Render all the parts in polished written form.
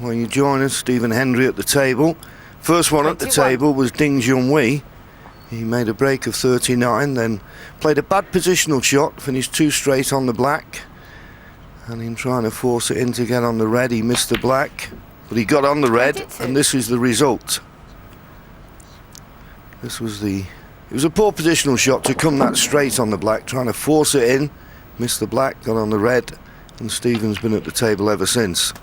Well, you join us, Stephen Hendry at the table. First one at the 21. table was Junhui. He made a break of 39, then played a bad positional shot, finished 2 straight on the black. And in trying to force it in to get on the red, he missed the black. But he got on the red, 22. and this is the result. It was a poor positional shot to come that straight on the black, trying to force it in, missed the black, got on the red, and Stephen's been at the table ever since.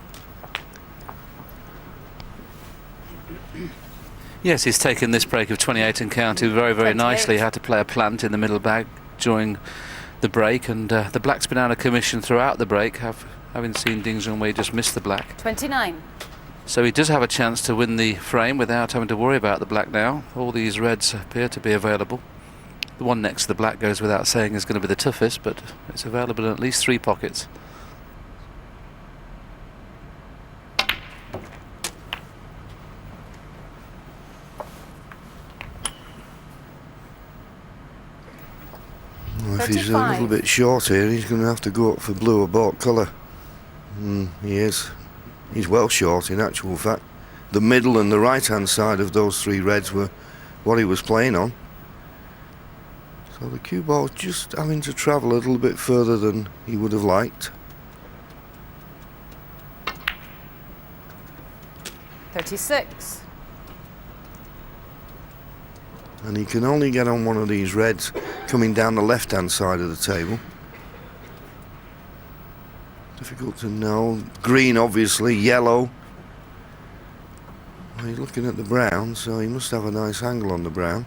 Yes, he's taken this break of 28 and counted very, very 28. nicely. Had to play a plant in the middle bag during the break, and the black's been out of commission throughout the break, having seen Ding Junhui just miss the black. 29. So he does have a chance to win the frame without having to worry about the black now. All these reds appear to be available. The one next to the black goes without saying is going to be the toughest, but it's available in at least 3 pockets. Well, if he's a 35. little bit short here, he's going to have to go up for blue or bought colour. He is. He's well short in actual fact. The middle and the right hand side of those 3 reds were what he was playing on. So the cue ball just having to travel a little bit further than he would have liked. 36. And he can only get on one of these reds coming down the left hand side of the table. Difficult to know. Green obviously, yellow. Well, he's looking at the brown, so he must have a nice angle on the brown.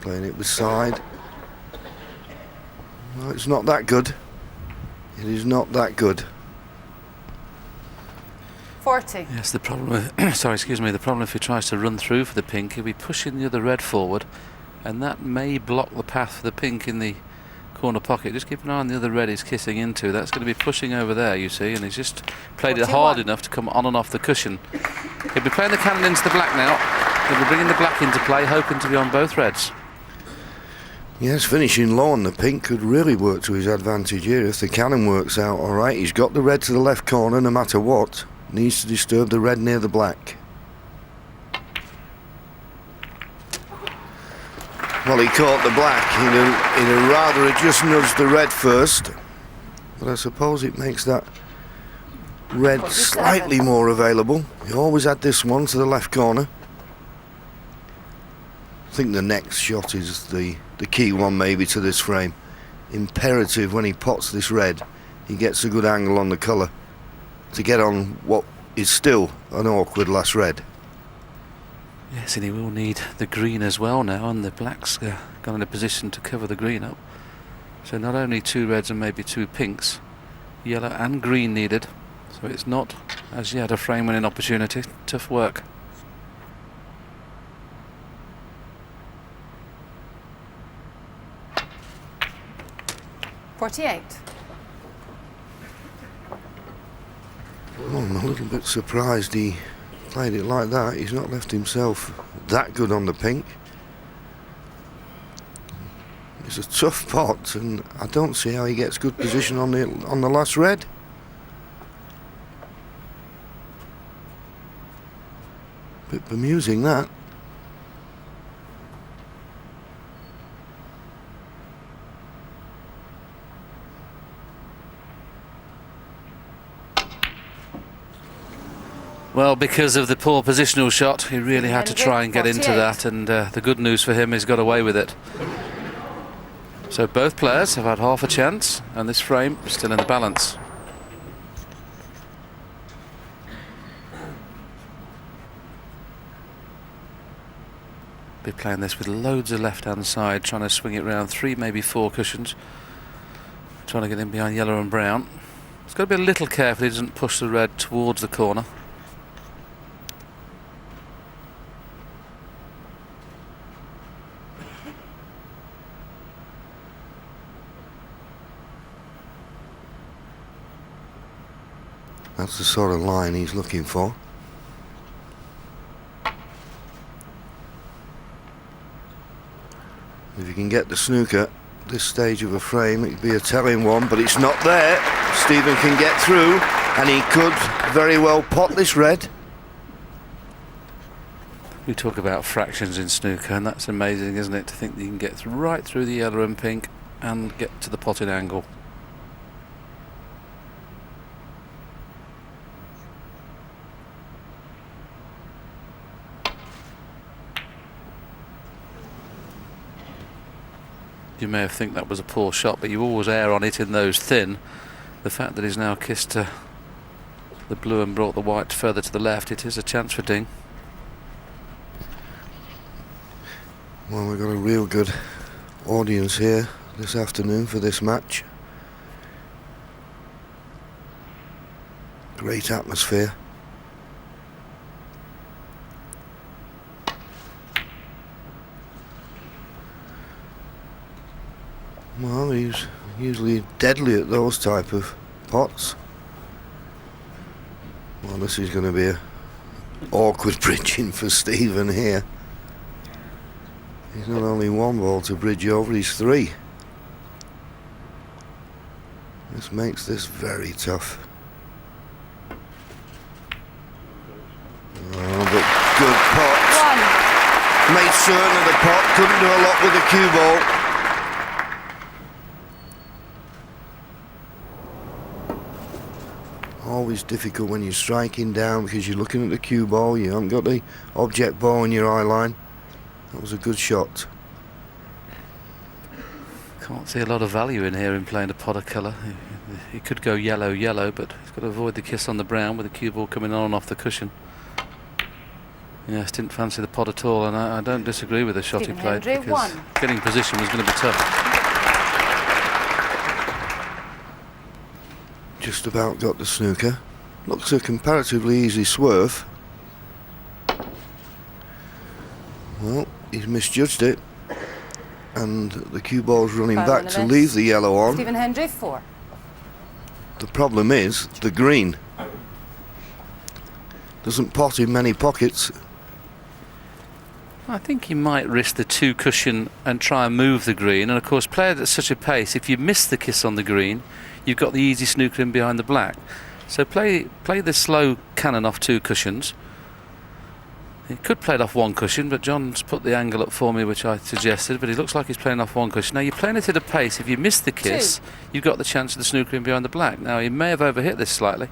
Playing it with side. Well, it's not that good. It is not that good. 40. Yes, the problem with, the problem if he tries to run through for the pink, he'll be pushing the other red forward, and that may block the path for the pink in the corner pocket. Just keep an eye on the other red he's kissing into. That's going to be pushing over there, you see, and he's just played it 41. hard enough to come on and off the cushion. He'll be playing the cannon into the black now. He'll be bringing the black into play, hoping to be on both reds. Yes, finishing low on the pink could really work to his advantage here if the cannon works out all right. He's got the red to the left corner no matter what. Needs to disturb the red near the black. Well, he caught the black. He'd have rather have just nudged the red first. But I suppose it makes that red 47. slightly more available. He always had this one to the left corner. I think the next shot is the key one maybe to this frame. Imperative when he pots this red, he gets a good angle on the colour to get on what is still an awkward last red. Yes, and he will need the green as well now, and the black's got in a position to cover the green up. So not only 2 reds and maybe 2 pinks, yellow and green needed. So it's not as yet a frame winning opportunity. Tough work. $48. Oh, I'm a little bit surprised he played it like that. He's not left himself that good on the pink. It's a tough pot, and I don't see how he gets good position on the last red. Bit bemusing that. Well, because of the poor positional shot, he really had to try and get into 48. that, and the good news for him, he's got away with it. So both players have had half a chance, and this frame still in the balance. Be playing this with loads of left-hand side, trying to swing it round 3, maybe 4 cushions, trying to get in behind yellow and brown. He's got to be a little careful he doesn't push the red towards the corner. That's the sort of line he's looking for. If you can get the snooker this stage of a frame, it'd be a telling one, but it's not there. Stephen can get through, and he could very well pot this red. We talk about fractions in snooker, and that's amazing, isn't it? To think that you can get right through the yellow and pink and get to the potted angle. You may have think that was a poor shot, but you always err on it in those thin. The fact that he's now kissed the blue and brought the white further to the left, it is a chance for Ding. Well, we've got a real good audience here this afternoon for this match. Great atmosphere. Well, he's usually deadly at those type of pots. Well, this is going to be a awkward bridging for Stephen here. He's not only one ball to bridge over, he's three. This makes this very tough. Oh, but good pot. Made certain of the pot, couldn't do a lot with the cue ball. Always difficult when you're striking down because you're looking at the cue ball, you haven't got the object ball in your eye line. That was a good shot. Can't see a lot of value in here in playing a pot of colour. He could go yellow, but he's got to avoid the kiss on the brown with the cue ball coming on and off the cushion. Yes, didn't fancy the pot at all, and I don't disagree with the shot Stephen he played, Hendry, because getting position was going to be tough. Just about got the snooker. Looks a comparatively easy swerve. Well, he's misjudged it, and the cue ball's running back to leave the yellow on. Stephen Hendry, 4. The problem is the green. Doesn't pot in many pockets. I think he might risk the 2 cushion and try and move the green, and of course play it at such a pace, if you miss the kiss on the green, you've got the easy snooker in behind the black. So play the slow cannon off 2 cushions. He could play it off 1 cushion, but John's put the angle up for me, which I suggested, but it looks like he's playing off 1 cushion. Now, you're playing it at a pace. If you miss the kiss, 2. you've got the chance of the snooker in behind the black. Now, he may have overhit this slightly,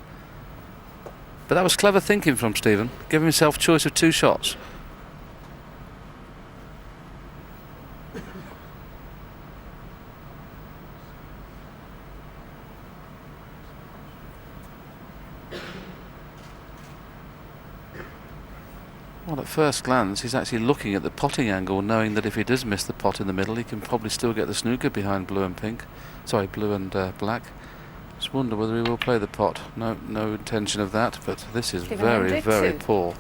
but that was clever thinking from Stephen. Give himself a choice of 2 shots. Well, at first glance, he's actually looking at the potting angle, knowing that if he does miss the pot in the middle, he can probably still get the snooker behind blue and pink. Sorry, blue and black. Just wonder whether he will play the pot. No intention of that, but this is very, very poor.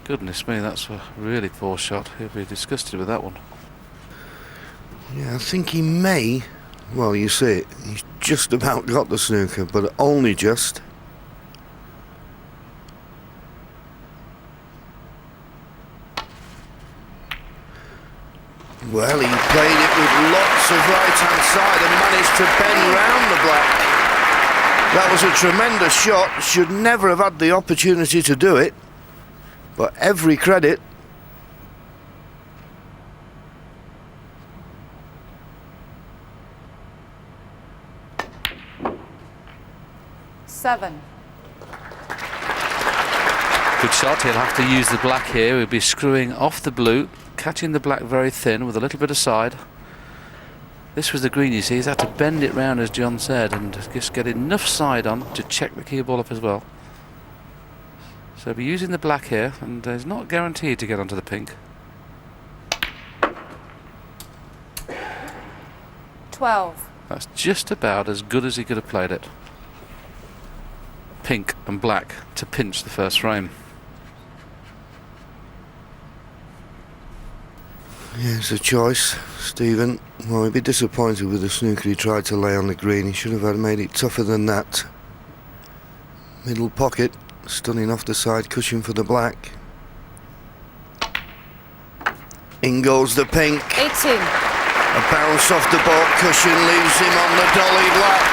Goodness me, that's a really poor shot. He'll be disgusted with that one. Yeah, I think he may. Well, you see it. He's just about got the snooker, but only just. Well, he played it with lots of right-hand side and managed to bend round the black. That was a tremendous shot. Should never have had the opportunity to do it, but every credit. Seven. Good shot. He'll have to use the black here. He'll be screwing off the blue, catching the black very thin with a little bit of side. This was the green, you see. He's had to bend it round, as John said, and just get enough side on to check the cue ball up as well. So he'll be using the black here, and he's not guaranteed to get onto the pink. 12. That's just about as good as he could have played it. Pink and black to pinch the first frame. Yeah, it's a choice, Stephen. Well, he'd be disappointed with the snooker he tried to lay on the green. He should have had made it tougher than that. Middle pocket, stunning off the side cushion for the black. In goes the pink. 18. A bounce off the baulk cushion leaves him on the dolly black.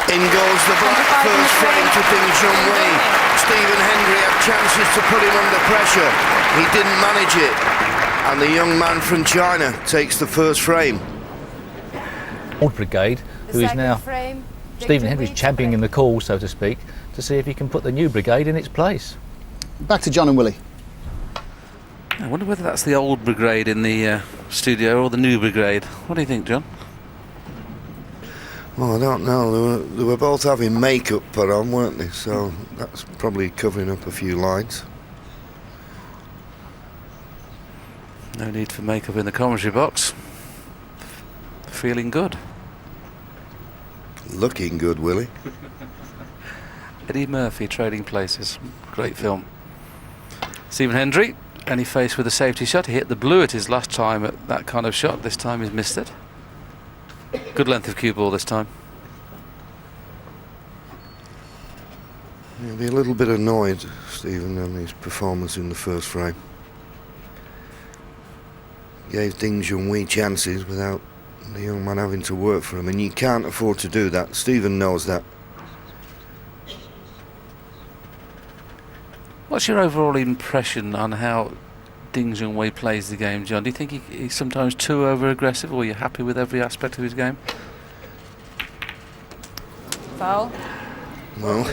In goes the black first frame to Junhui. Stephen Hendry had chances to put him under pressure. He didn't manage it. And the young man from China takes the first frame. Old Brigade, who is now Stephen Hendry's championing the call, so to speak, to see if he can put the new brigade in its place. Back to John and Willie. I wonder whether that's the old brigade in the studio or the new brigade. What do you think, John? Well, I don't know. They were both having makeup put on, weren't they? So that's probably covering up a few lines. No need for makeup in the commentary box. Feeling good. Looking good, Willie. Eddie Murphy, Trading Places. Great film. Stephen Hendry, and he faced with a safety shot. He hit the blue at his last time at that kind of shot. This time he's missed it. Good length of cue ball this time. He'll be a little bit annoyed, Stephen, on his performance in the first frame. Gave Ding Junhui chances without the young man having to work for him, and you can't afford to do that. Stephen knows that. What's your overall impression on how Ding Junhui plays the game, John? Do you think he's sometimes too over-aggressive, or are you happy with every aspect of his game? Foul. Well,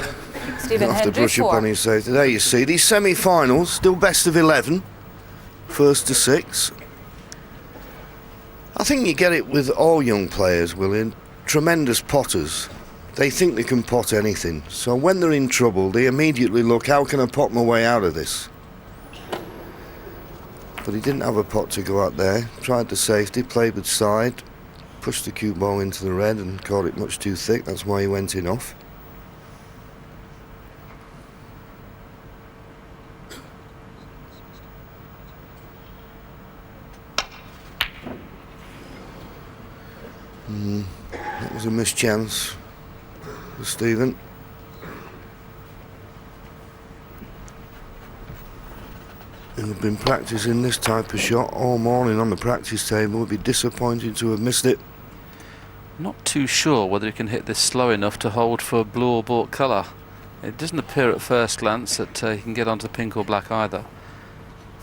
Stephen you'll have to Hendry, brush up 4. on his safety. There you see, these semi-finals, still best of 11. First to 6. I think you get it with all young players, Willie. Tremendous potters. They think they can pot anything. So when they're in trouble, they immediately look, how can I pot my way out of this? But he didn't have a pot to go out there. Tried the safety, played with side, pushed the cue ball into the red and caught it much too thick. That's why he went in off. That was a missed chance for Stephen. He'd been practising this type of shot all morning on the practice table. Would be disappointed to have missed it. Not too sure whether he can hit this slow enough to hold for blue or baulk colour. It doesn't appear at first glance that he can get onto the pink or black either.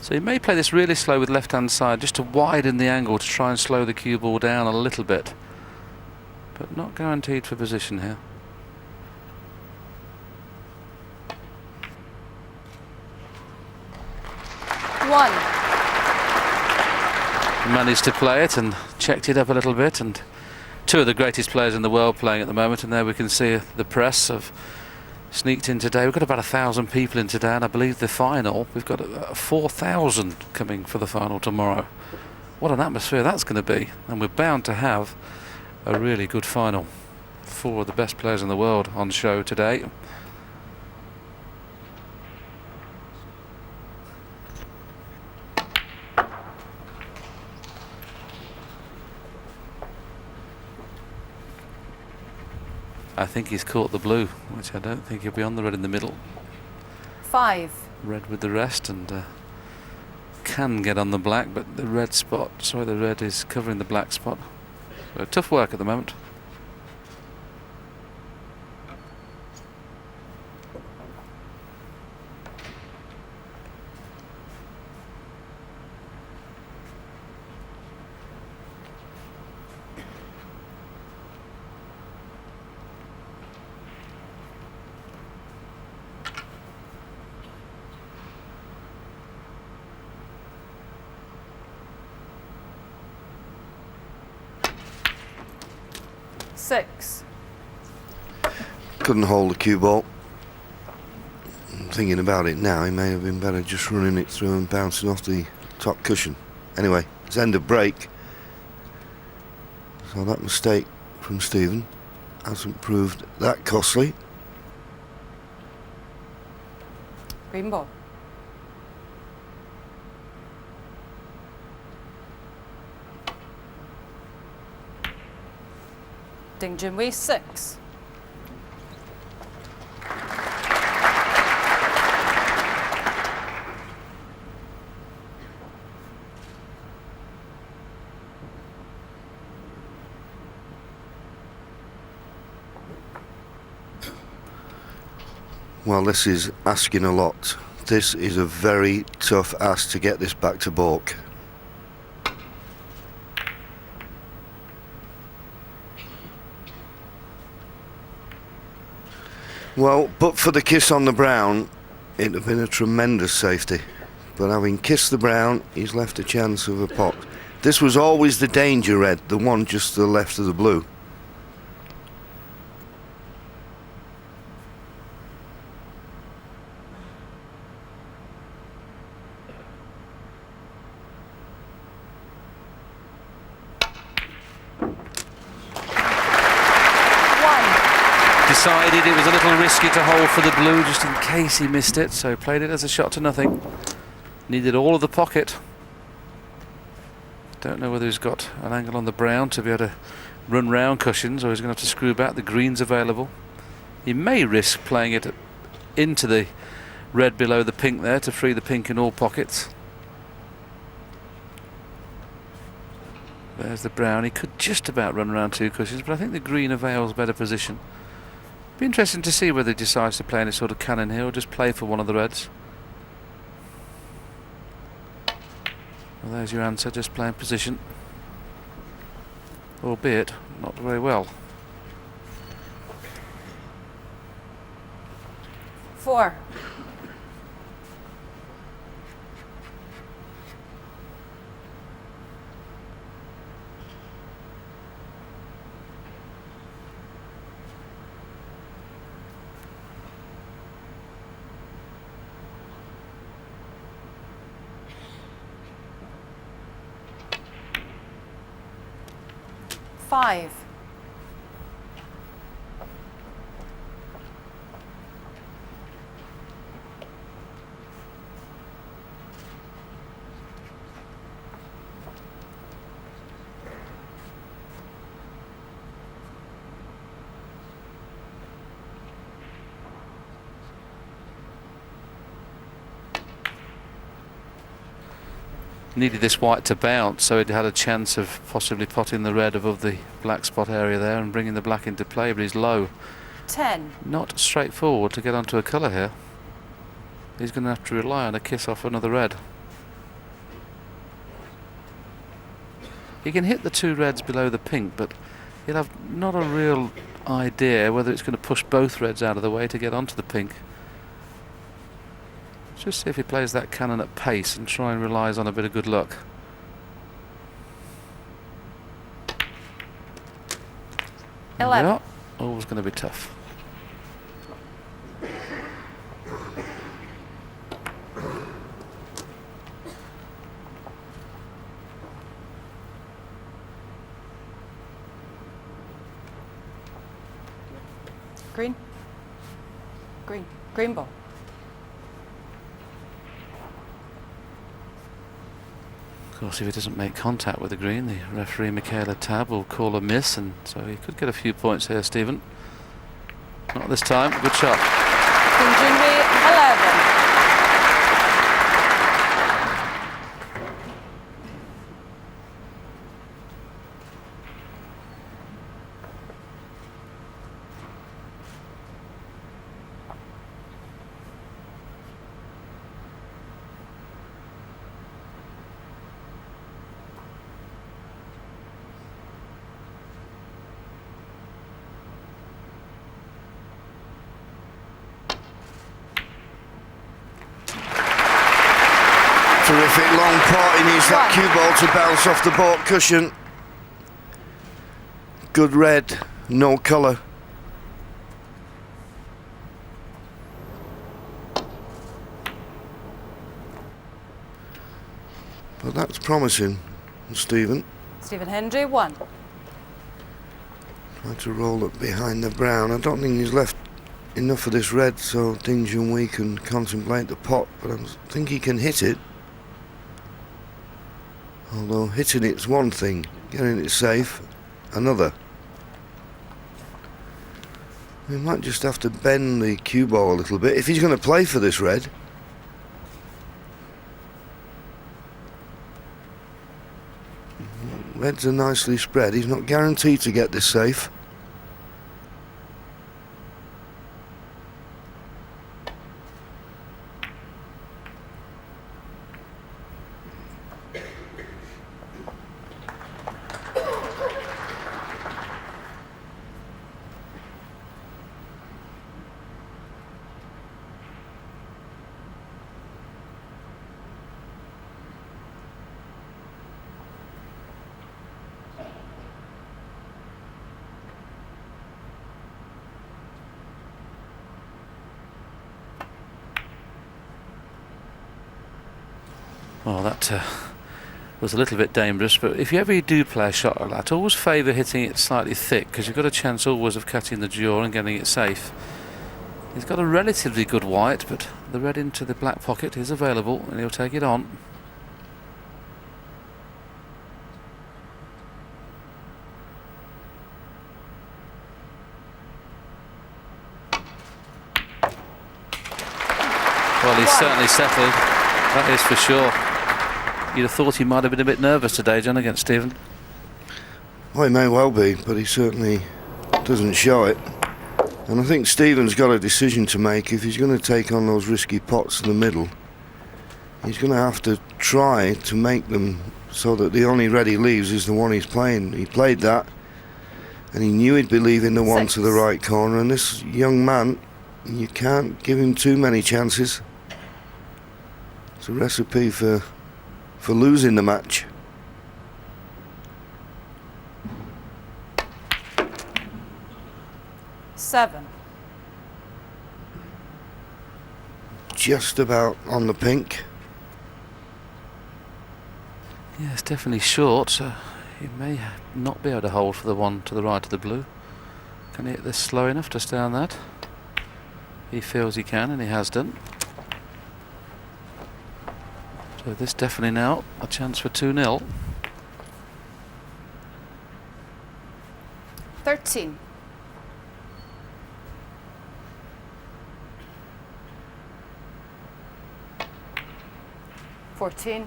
So he may play this really slow with left hand side just to widen the angle to try and slow the cue ball down a little bit. But not guaranteed for position here. One. Managed to play it and checked it up a little bit, and two of the greatest players in the world playing at the moment, and there we can see the press have sneaked in today. We've got about 1,000 people in today, and I believe the final, we've got 4,000 coming for the final tomorrow. What an atmosphere that's going to be, and we're bound to have a really good final. 4 of the best players in the world on show today. I think he's caught the blue, which I don't think he'll be on the red in the middle. 5. Red with the rest, and can get on the black, but the red is covering the black spot. So tough work at the moment. Six. Couldn't hold the cue ball. I'm thinking about it now, he may have been better just running it through and bouncing off the top cushion. Anyway, it's end of break. So that mistake from Stephen hasn't proved that costly. Green ball. Ding Junhui, 6. Well, this is asking a lot. This is a very tough ask to get this back to baulk. Well, but for the kiss on the brown, it'd have been a tremendous safety. But having kissed the brown, he's left a chance of a pot. This was always the danger red, the one just to the left of the blue. Decided it was a little risky to hold for the blue just in case he missed it, so played it as a shot to nothing. Needed all of the pocket. Don't know whether he's got an angle on the brown to be able to run round cushions, or he's going to have to screw back. The green's available. He may risk playing it into the red below the pink there to free the pink in all pockets. There's the brown. He could just about run around two cushions, but I think the green avails better position. Be interesting to see whether he decides to play any sort of cannon here or just play for one of the reds. Well, there's your answer, just playing position. Albeit not very well. 4. Five. Needed this white to bounce, so it had a chance of possibly potting the red above the black spot area there and bringing the black into play, but he's low. 10. Not straightforward to get onto a colour here. He's going to have to rely on a kiss off another red. He can hit the two reds below the pink, but he'll have not a real idea whether it's going to push both reds out of the way to get onto the pink. Just see if he plays that cannon at pace and try and relies on a bit of good luck. 11. Yeah, always going to be tough. Green. Green. Green ball. Of course, if he doesn't make contact with the green, the referee Michaela Tab will call a miss, and so he could get a few points here, Stephen. Not this time. Good shot. Junhui, 11. Terrific long pot. He needs that cue ball to bounce off the baulk cushion. Good red, no colour. But that's promising, Stephen. Stephen Hendry, 1. Try to roll it behind the brown. I don't think he's left enough of this red so Ding Junhui can contemplate the pot, but I think he can hit it. Although hitting it's one thing, getting it safe, another. We might just have to bend the cue ball a little bit if he's going to play for this red. Reds are nicely spread. He's not guaranteed to get this safe. Well, that was a little bit dangerous, but if you ever do play a shot like that, always favour hitting it slightly thick, because you've got a chance always of catching the jaw and getting it safe. He's got a relatively good white, but the red into the black pocket is available, and he'll take it on. Well, he's certainly settled, that is for sure. You'd have thought he might have been a bit nervous today, John, against Stephen. Well, he may well be, but he certainly doesn't show it. And I think Stephen's got a decision to make. If he's going to take on those risky pots in the middle, he's going to have to try to make them so that the only red he leaves is the one he's playing. He played that, and he knew he'd be leaving the one to the right corner. And this young man, you can't give him too many chances. It's a recipe for losing the match. Seven. Just about on the pink. Yeah, it's definitely short, so he may not be able to hold for the one to the right of the blue. Can he hit this slow enough to stay on that? He feels he can, and he has done. So this definitely now a chance for 2-0. 13. $14.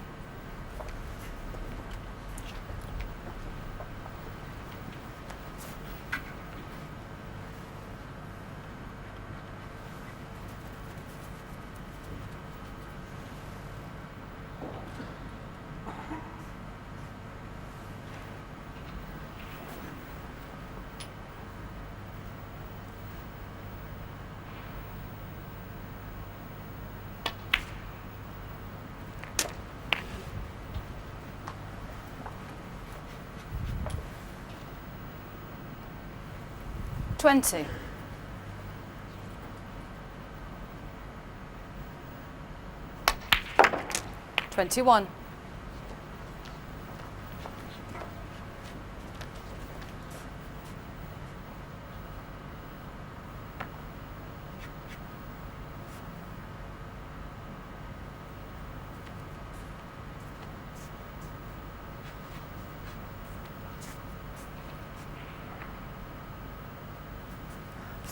20. 21.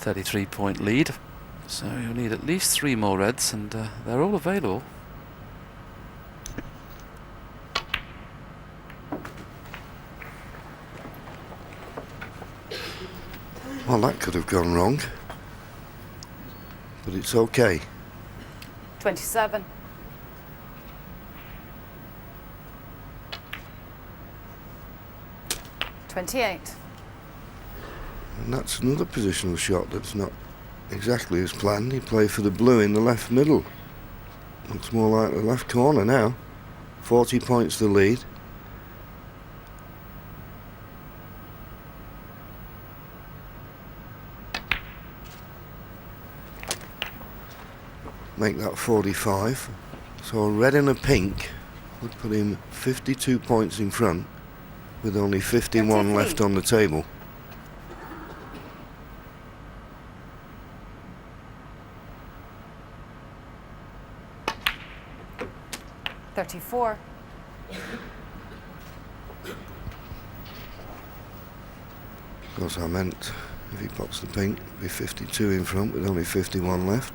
33-point lead, so you'll need at least 3 more reds, and they're all available. Well, that could have gone wrong, but it's okay. 27. 28. And that's another positional shot that's not exactly as planned. He played for the blue in the left middle. Looks more like the left corner now. 40 points the lead. Make that 45. So a red and a pink would put him 52 points in front with only 51 left on the table. $34. Of course, I meant if he pots the pink, it'd be 52 in front with only 51 left.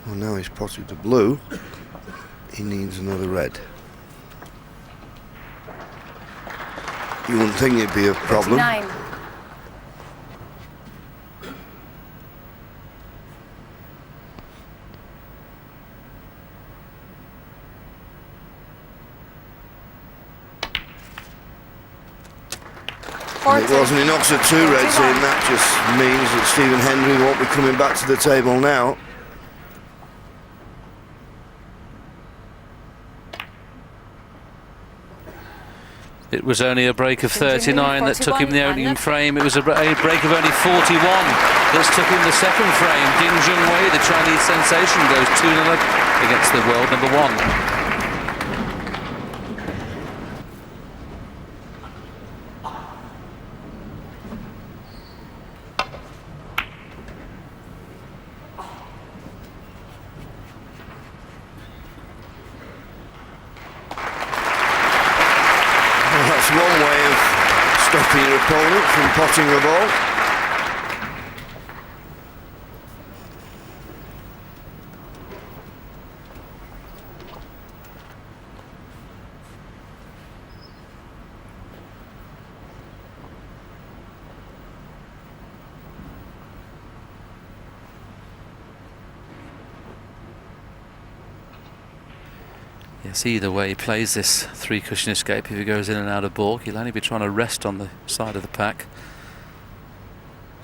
Well, now he's potted the blue. He needs another red. You wouldn't think it'd be a problem. 9. And it wasn't enough to 2 reds in. That just means that Stephen Hendry won't be coming back to the table now. It was only a break of Junhui, 39 that took him the 41, opening and frame. It was a break of only 41 that's took him the second frame. Ding Junhui, the Chinese sensation, goes 2-0 against the world number 1. That's one way of stopping your opponent from potting the ball. Yes, either way he plays this 3-cushion escape. If he goes in and out of balk, he'll only be trying to rest on the side of the pack.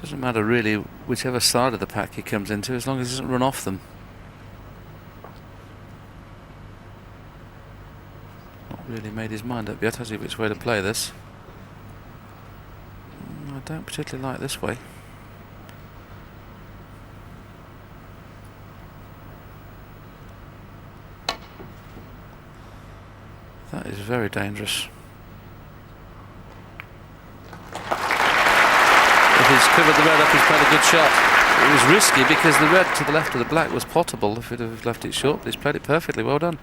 Doesn't matter really whichever side of the pack he comes into, as long as he doesn't run off them. Not really made his mind up yet, has he, which way to play this? I don't particularly like this way. That is very dangerous. If he's covered the red up, he's played a good shot. It was risky because the red to the left of the black was potable if he'd have left it short, but he's played it perfectly. Well done.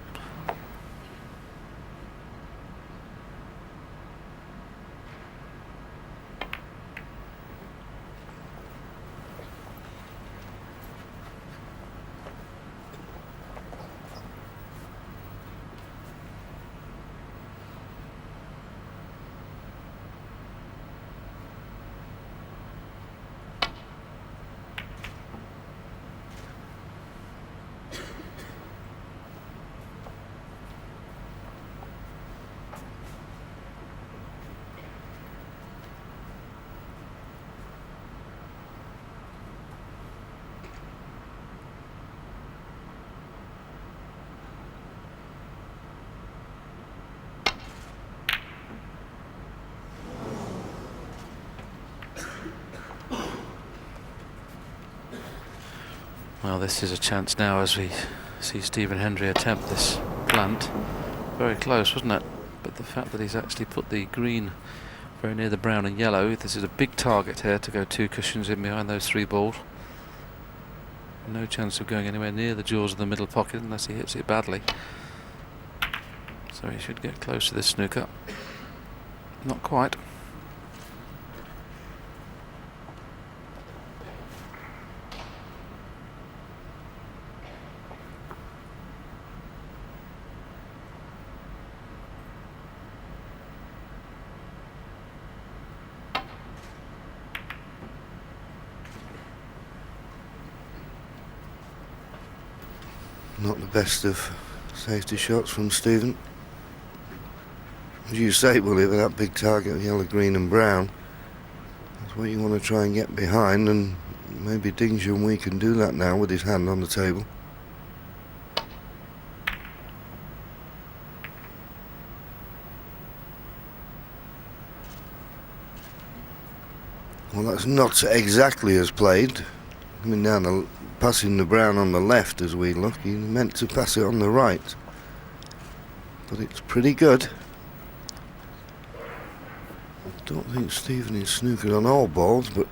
Well, this is a chance now as we see Stephen Hendry attempt this plant. Very close, wasn't it? But the fact that he's actually put the green very near the brown and yellow, this is a big target here to go 2 cushions in behind those 3 balls. No chance of going anywhere near the jaws of the middle pocket unless he hits it badly. So he should get close to this snooker. Not quite. Not the best of safety shots from Stephen. As you say, Willie, with that big target of yellow, green and brown, that's what you want to try and get behind, and maybe Ding Junhui can do that now with his hand on the table. Well, that's not exactly as played. Coming down passing the brown on the left as we look. He meant to pass it on the right. But it's pretty good. I don't think Stephen is snookered on all balls, but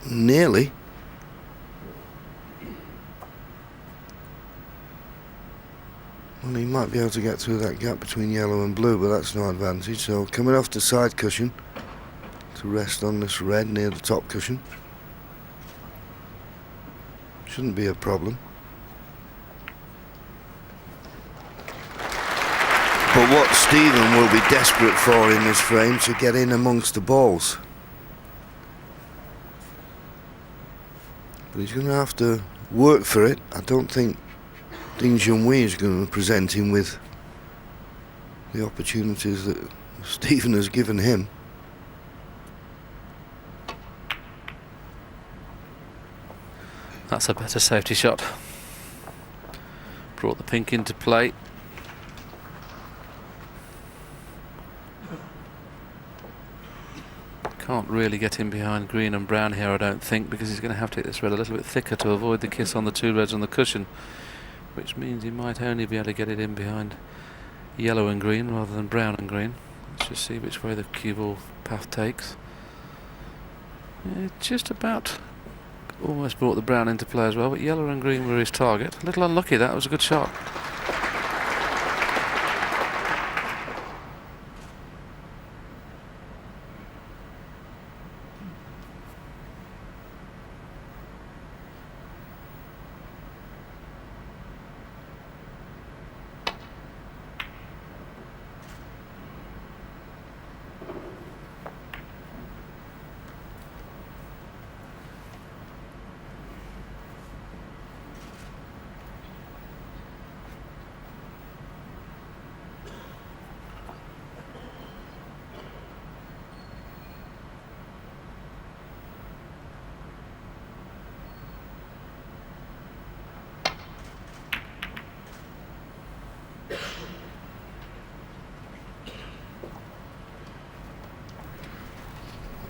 nearly. Well, he might be able to get through that gap between yellow and blue, but that's no advantage. So coming off the side cushion to rest on this red near the top cushion. Shouldn't be a problem. But what Stephen will be desperate for in this frame to get in amongst the balls. But he's going to have to work for it. I don't think Ding Junhui is going to present him with the opportunities that Stephen has given him. That's a better safety shot. Brought the pink into play. Can't really get in behind green and brown here, I don't think, because he's going to have to hit this red a little bit thicker to avoid the kiss on the 2 reds on the cushion, which means he might only be able to get it in behind yellow and green rather than brown and green. Let's just see which way the cue ball path takes. Yeah, just about almost brought the brown into play as well, but yellow and green were his target. A little unlucky, that was a good shot.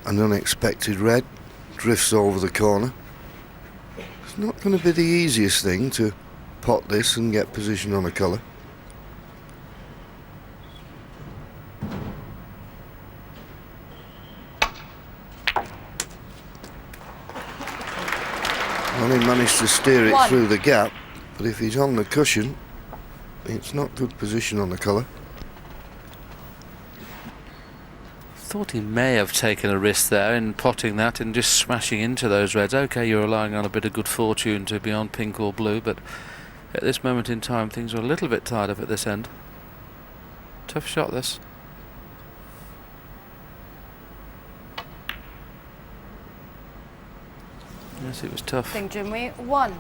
An unexpected red drifts over the corner. It's not going to be the easiest thing to pot this and get position on a colour. Well, he managed to steer it through the gap, but if he's on the cushion, it's not good position on the colour. Thought he may have taken a risk there in potting that and just smashing into those reds. Okay, you're relying on a bit of good fortune to be on pink or blue, but at this moment in time things are a little bit tied up at this end. Tough shot this. Yes, it was tough. Think Junhui 1.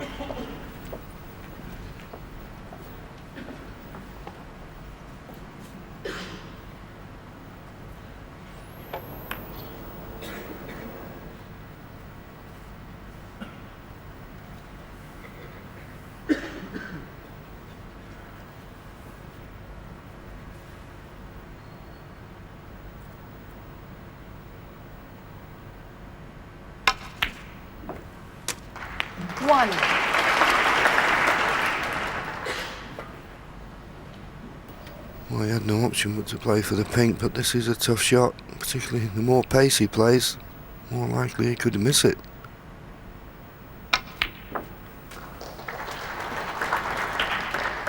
One. Well, he had no option but to play for the pink, but this is a tough shot, particularly the more pace he plays, more likely he could miss it.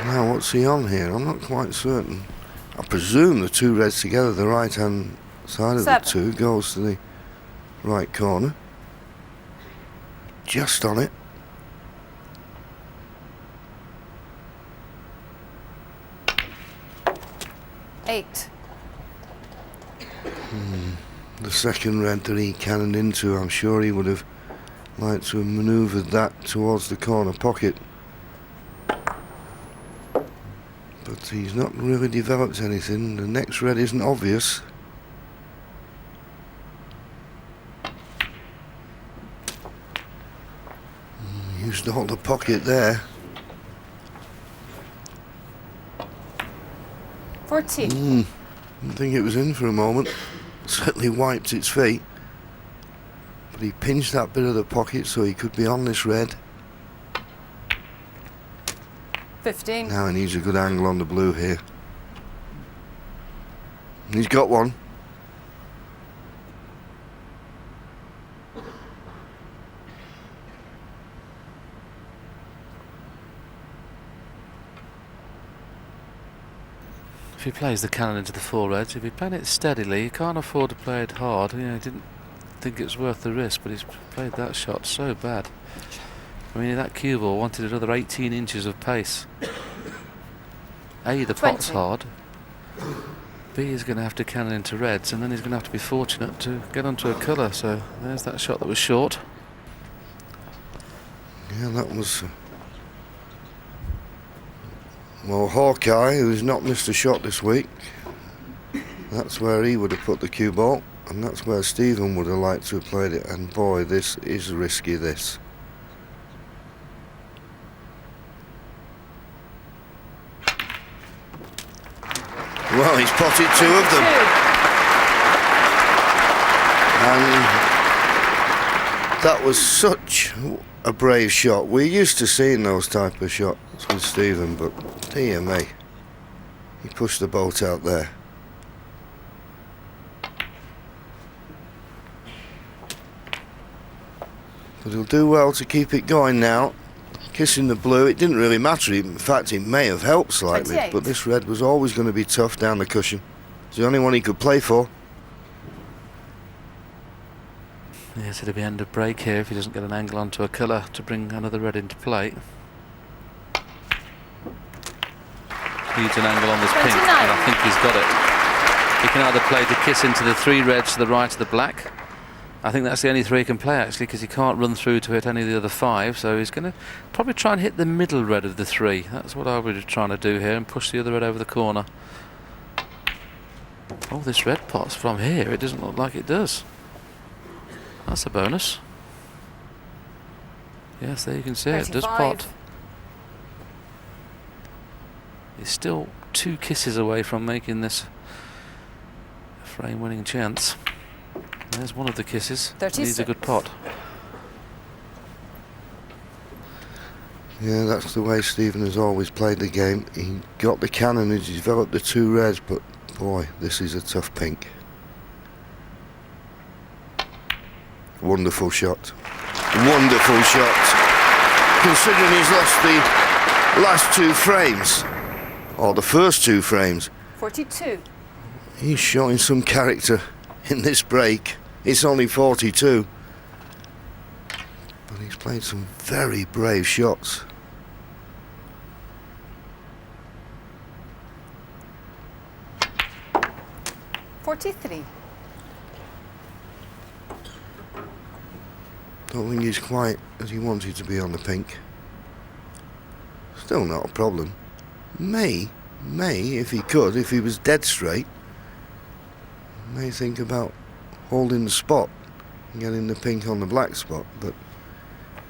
Now, what's he on here? I'm not quite certain. I presume the 2 reds together, the right-hand side of 7. the 2 goes to the right corner. Just on it. Eight. The second red that he cannoned into, I'm sure he would have liked to have manoeuvred that towards the corner pocket. But he's not really developed anything. The next red isn't obvious. Used all the pocket there. 14. Didn't think it was in for a moment. Certainly wiped its feet. But he pinched that bit of the pocket so he could be on this red. 15. Now he needs a good angle on the blue here. And he's got one. If he plays the cannon into the 4 reds, if he playing it steadily, he can't afford to play it hard. You know, he didn't think it's worth the risk, but he's played that shot so bad. I mean, that cue ball wanted another 18 inches of pace. A, the 20. pot's hard. B, he's going to have to cannon into reds, and then he's going to have to be fortunate to get onto a colour. So there's that shot that was short. Yeah, that was... Well, Hawkeye, who's not missed a shot this week, that's where he would have put the cue ball, and that's where Stephen would have liked to have played it. And boy, this is risky, this. Well, he's potted 2 of them. 2. And That was such a brave shot. We're used to seeing those type of shots with Stephen, but dear me, he pushed the boat out there. But he'll do well to keep it going now. Kissing the blue, it didn't really matter. In fact, it may have helped slightly, 28. but this red was always going to be tough down the cushion. It's the only one he could play for. Yes, it'll be end of break here if he doesn't get an angle onto a colour to bring another red into play. Needs an angle on this pink, 29. and I think he's got it. He can either play the kiss into the 3 reds to the right of the black. I think that's the only 3 he can play actually, because he can't run through to hit any of the other 5, so he's going to probably try and hit the middle red of the 3. That's what I would be trying to do here, and push the other red over the corner. Oh, this red pot's from here. It doesn't look like it does. That's a bonus. Yes, there you can see it does 35. pot. He's still 2 kisses away from making this a frame-winning chance. There's one of the kisses. 36. Needs a good pot. Yeah, that's the way Stephen has always played the game. He got the cannon and he developed the 2 reds, but boy, this is a tough pink. Wonderful shot. Wonderful shot. Considering he's lost the last 2 frames, or the first 2 frames, 42. he's showing some character in this break. It's only 42. But he's played some very brave shots. $43. Don't think he's quite as he wanted to be on the pink. Still not a problem. May, if he could, if he was dead straight, may think about holding the spot and getting the pink on the black spot, but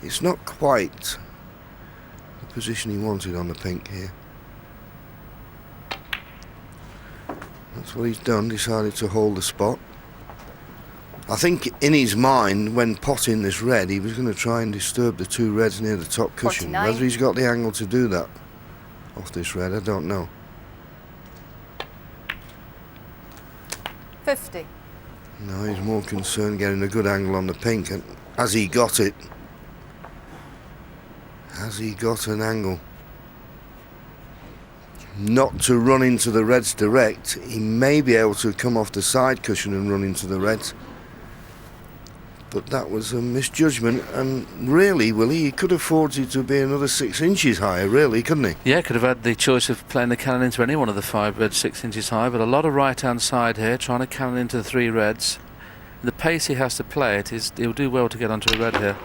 it's not quite the position he wanted on the pink here. That's what he's done, decided to hold the spot. I think in his mind, when potting this red, he was going to try and disturb the 2 reds near the top cushion. 49. Whether he's got the angle to do that off this red, I don't know. 50. No, he's more concerned getting a good angle on the pink, and has he got it? Has he got an angle? Not to run into the reds direct. He may be able to come off the side cushion and run into the reds. But that was a misjudgment, and really, Willie, he could afford it to be another 6 inches higher, really, couldn't he? Yeah, could have had the choice of playing the cannon into any one of the 5 reds 6 inches high, but a lot of right-hand side here, trying to cannon into the 3 reds. The pace he has to play it is, he'll do well to get onto a red here.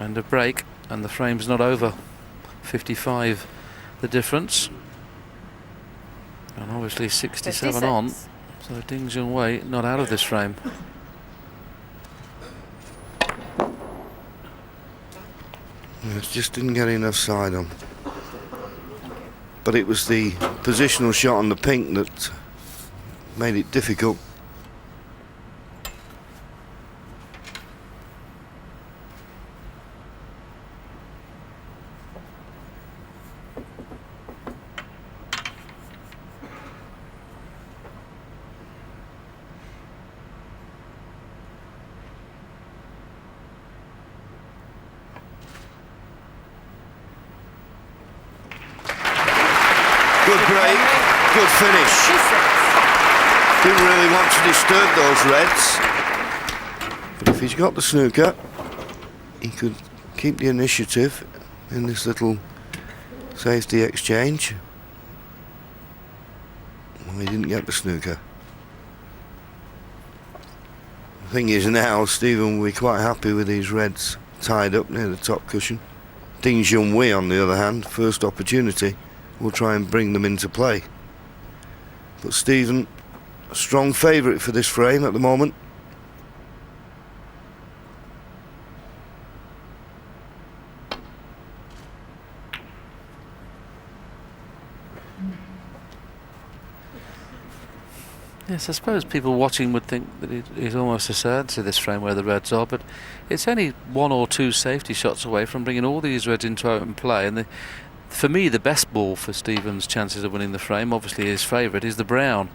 And a break, and the frame's not over. 55 the difference. And obviously 67 56. on. So Ding Junhui not out of this frame. Just didn't get enough side on. But it was the positional shot on the pink that made it difficult. Good break, good finish. 56. Didn't really want to disturb those reds. But if he's got the snooker, he could keep the initiative in this little safety exchange. Well, he didn't get the snooker. The thing is now, Stephen will be quite happy with these reds tied up near the top cushion. Ding Junhui, on the other hand, first opportunity, will try and bring them into play. But Stephen, a strong favourite for this frame at the moment. Yes, I suppose people watching would think that it is almost a certainty this frame where the reds are, but it's only 1 or 2 safety shots away from bringing all these reds into open play. And for me, the best ball for Stephen's chances of winning the frame, obviously his favourite, is the brown,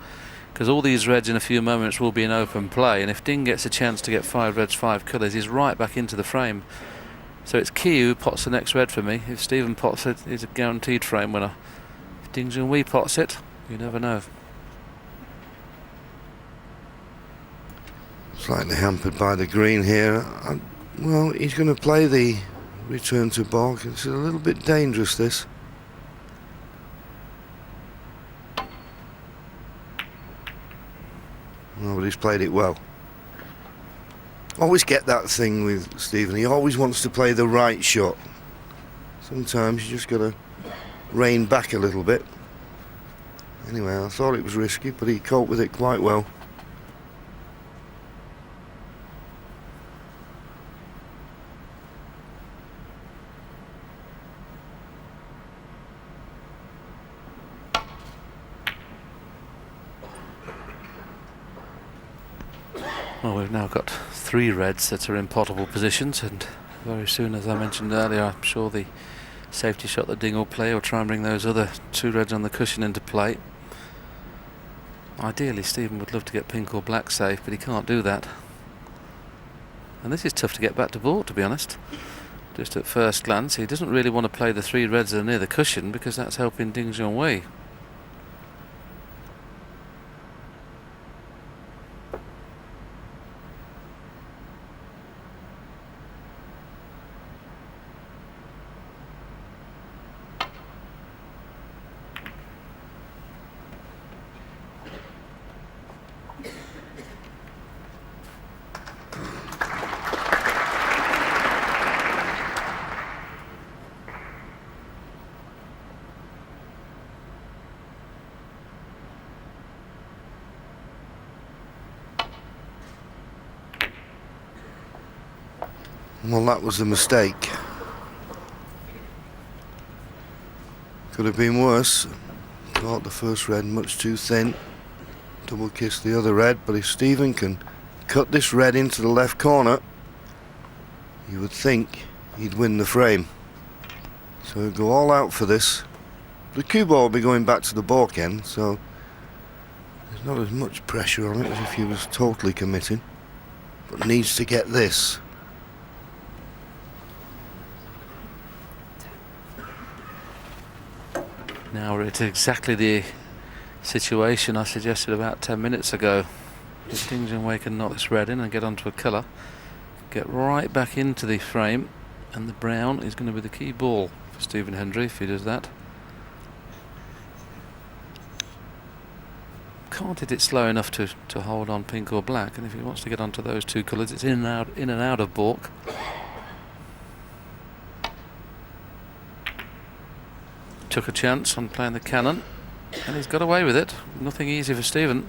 because all these reds in a few moments will be in open play, and if Ding gets a chance to get 5 reds, 5 colours, he's right back into the frame. So it's Key who pots the next red for me. If Stephen pots it, he's a guaranteed frame winner. If Ding Junhui pots it, you never know. Slightly hampered by the green here. Well, he's going to play the return to balk. It's a little bit dangerous, this. Oh, but he's played it well. Always get that thing with Stephen. He always wants to play the right shot. Sometimes you just got to rein back a little bit. Anyway, I thought it was risky, but he coped with it quite well. Well, we've now got 3 reds that are in potable positions, and very soon, as I mentioned earlier, I'm sure the safety shot that Ding will play will try and bring those other 2 reds on the cushion into play. Ideally, Stephen would love to get pink or black safe, but he can't do that. And this is tough to get back to board, to be honest. Just at first glance, he doesn't really want to play the 3 reds that are near the cushion, because that's helping Ding Junhui. Well, that was a mistake. Could have been worse. Caught the first red much too thin. Double kissed the other red, but if Stephen can cut this red into the left corner, you would think he'd win the frame. So he'll go all out for this. The cue ball will be going back to the balk end, so there's not as much pressure on it as if he was totally committing. But needs to get this. Now we're at exactly the situation I suggested about 10 minutes ago. If Ding Junhui can knock this red in and get onto a colour, get right back into the frame, and the brown is going to be the key ball for Stephen Hendry if he does that. Can't hit it slow enough to hold on pink or black, and if he wants to get onto those 2 colours, it's in and out of balk. Took a chance on playing the cannon, and he's got away with it. Nothing easy for Stephen.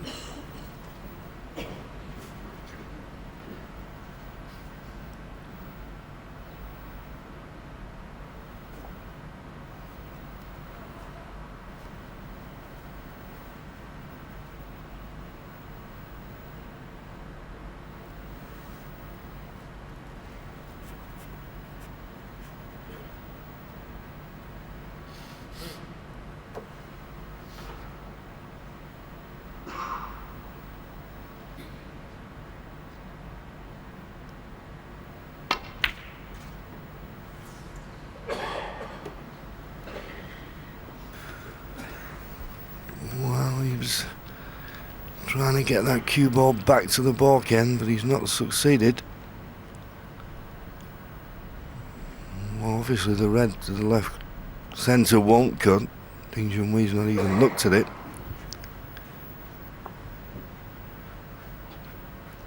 Trying to get that cue ball back to the balk end, but he's not succeeded. Well, obviously the red to the left centre won't cut. Ding Junhui's not even looked at it.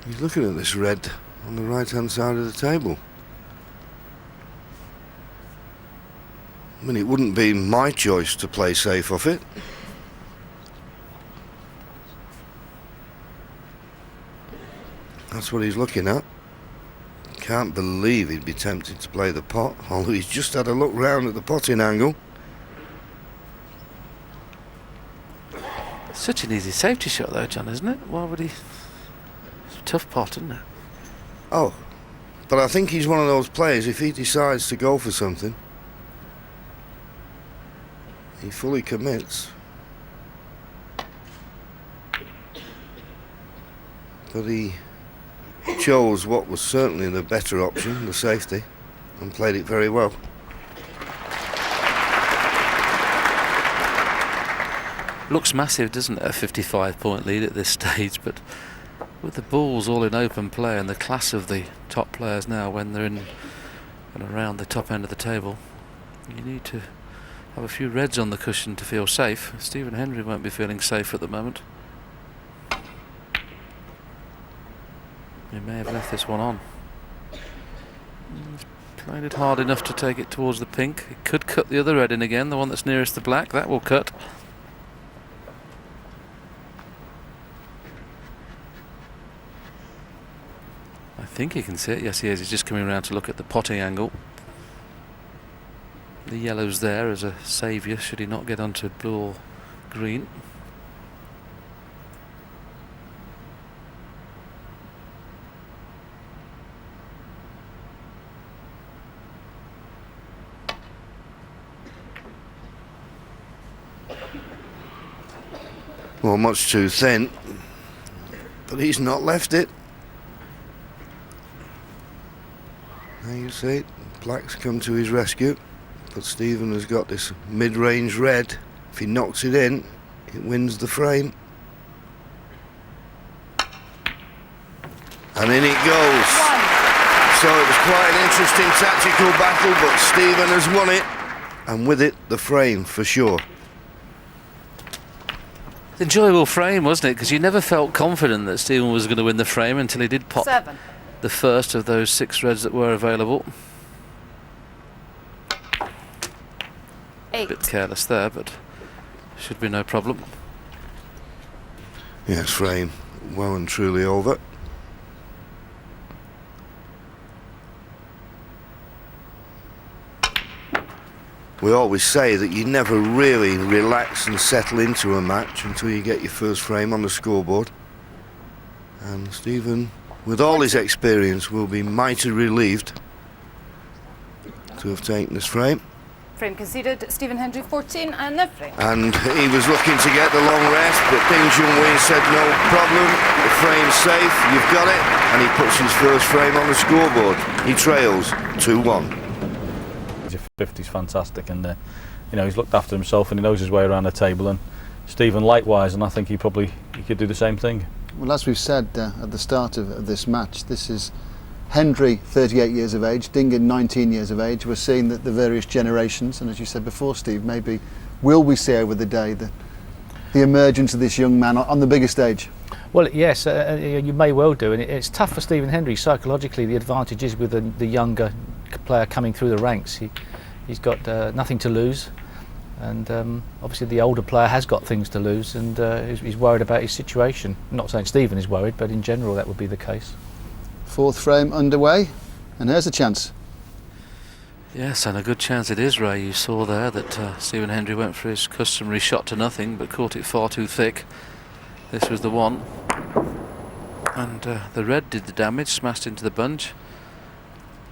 He's looking at this red on the right hand side of the table. I mean, it wouldn't be my choice to play safe off it. That's what he's looking at. Can't believe he'd be tempted to play the pot, although he's just had a look round at the potting angle. Such an easy safety shot though, John, isn't it? Why would he? It's a tough pot, isn't it? Oh, but I think he's one of those players, if he decides to go for something, he fully commits. But he chose what was certainly the better option, the safety, and played it very well. Looks massive, doesn't it, a 55-point lead at this stage, but with the balls all in open play and the class of the top players now when they're in and around the top end of the table, you need to have a few reds on the cushion to feel safe. Stephen Hendry won't be feeling safe at the moment. He may have left this one on. He's played it hard enough to take it towards the pink. He could cut the other red in again, the one that's nearest the black. That will cut. I think he can see it. Yes, he is. He's just coming around to look at the potting angle. The yellow's there as a saviour should he not get onto blue or green. Well, much too thin, but he's not left it. Now you see it, black's come to his rescue, but Stephen has got this mid-range red. If he knocks it in, it wins the frame. And in it goes. So it was quite an interesting tactical battle, but Stephen has won it, and with it, the frame for sure. Enjoyable frame, wasn't it? Because you never felt confident that Stephen was going to win the frame until he did pop 7. the first of those 6 reds that were available. 8. Bit careless there, but should be no problem. Yes, frame well and truly over. We always say that you never really relax and settle into a match until you get your first frame on the scoreboard. And Stephen, with all his experience, will be mighty relieved to have taken this frame. Frame conceded. Stephen Hendry 14 and no frame. And he was looking to get the long rest, but Junhui said no problem, the frame's safe, you've got it, and he puts his first frame on the scoreboard. He trails 2-1. His 50's fantastic, and you know, he's looked after himself and he knows his way around the table, and Stephen likewise, and I think he could do the same thing. Well, as we've said at the start of this match, this is Hendry, 38 years of age, Dingen, 19 years of age. We're seeing that the various generations, and as you said before, Steve, maybe will we see over the day the emergence of this young man on the bigger stage? Well, yes, you may well do, and it's tough for Stephen Hendry psychologically. The advantage is with the younger player coming through the ranks. He's got nothing to lose, and obviously the older player has got things to lose, and he's worried about his situation. I'm not saying Stephen is worried, but in general that would be the case. 4th frame underway, and here's a chance. Yes, and a good chance it is, Ray. You saw there that Stephen Hendry went for his customary shot to nothing, but caught it far too thick. This was the one. And the red did the damage, smashed into the bunch.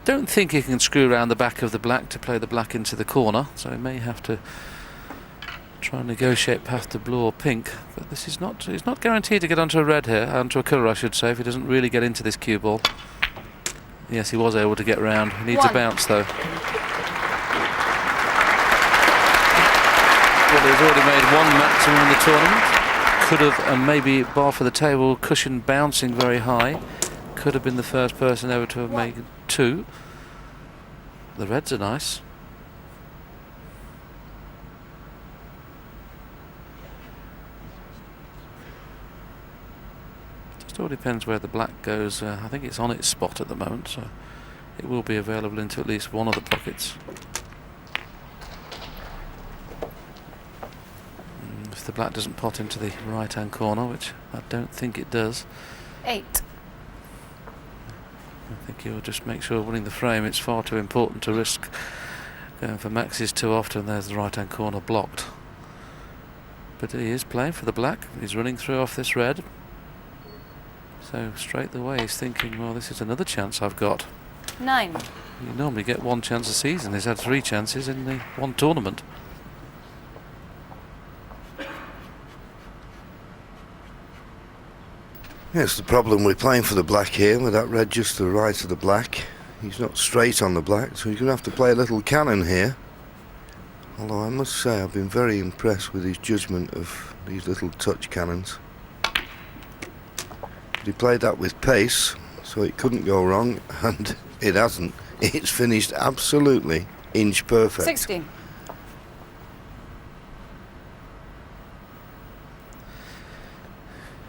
Don't think he can screw around the back of the black to play the black into the corner, so he may have to try and negotiate past the blue or pink. But this is he's not guaranteed to get onto a red here, onto a colour I should say, if he doesn't really get into this cue ball. Yes, he was able to get round. He needs a bounce though. Well, he's already made 1 maximum in the tournament. Could have, and maybe bar for the table, cushion bouncing very high. Could have been the first person ever to have made 2. The reds are nice. Just all depends where the black goes. I think it's on its spot at the moment, so it will be available into at least one of the pockets. If the black doesn't pot into the right hand corner, which I don't think it does. 8. I think you'll just make sure winning the frame. It's far too important to risk going for maxes too often. There's the right hand corner blocked. But he is playing for the black. He's running through off this red. So straight away he's thinking, well, this is another chance I've got. 9. You normally get one chance a season. He's had 3 chances in the one tournament. Yes, the problem with playing for the black here, with that red just to the right of the black. He's not straight on the black, so he's going to have to play a little cannon here. Although I must say I've been very impressed with his judgment of these little touch cannons. But he played that with pace, so it couldn't go wrong, and it hasn't. It's finished absolutely inch perfect. 16.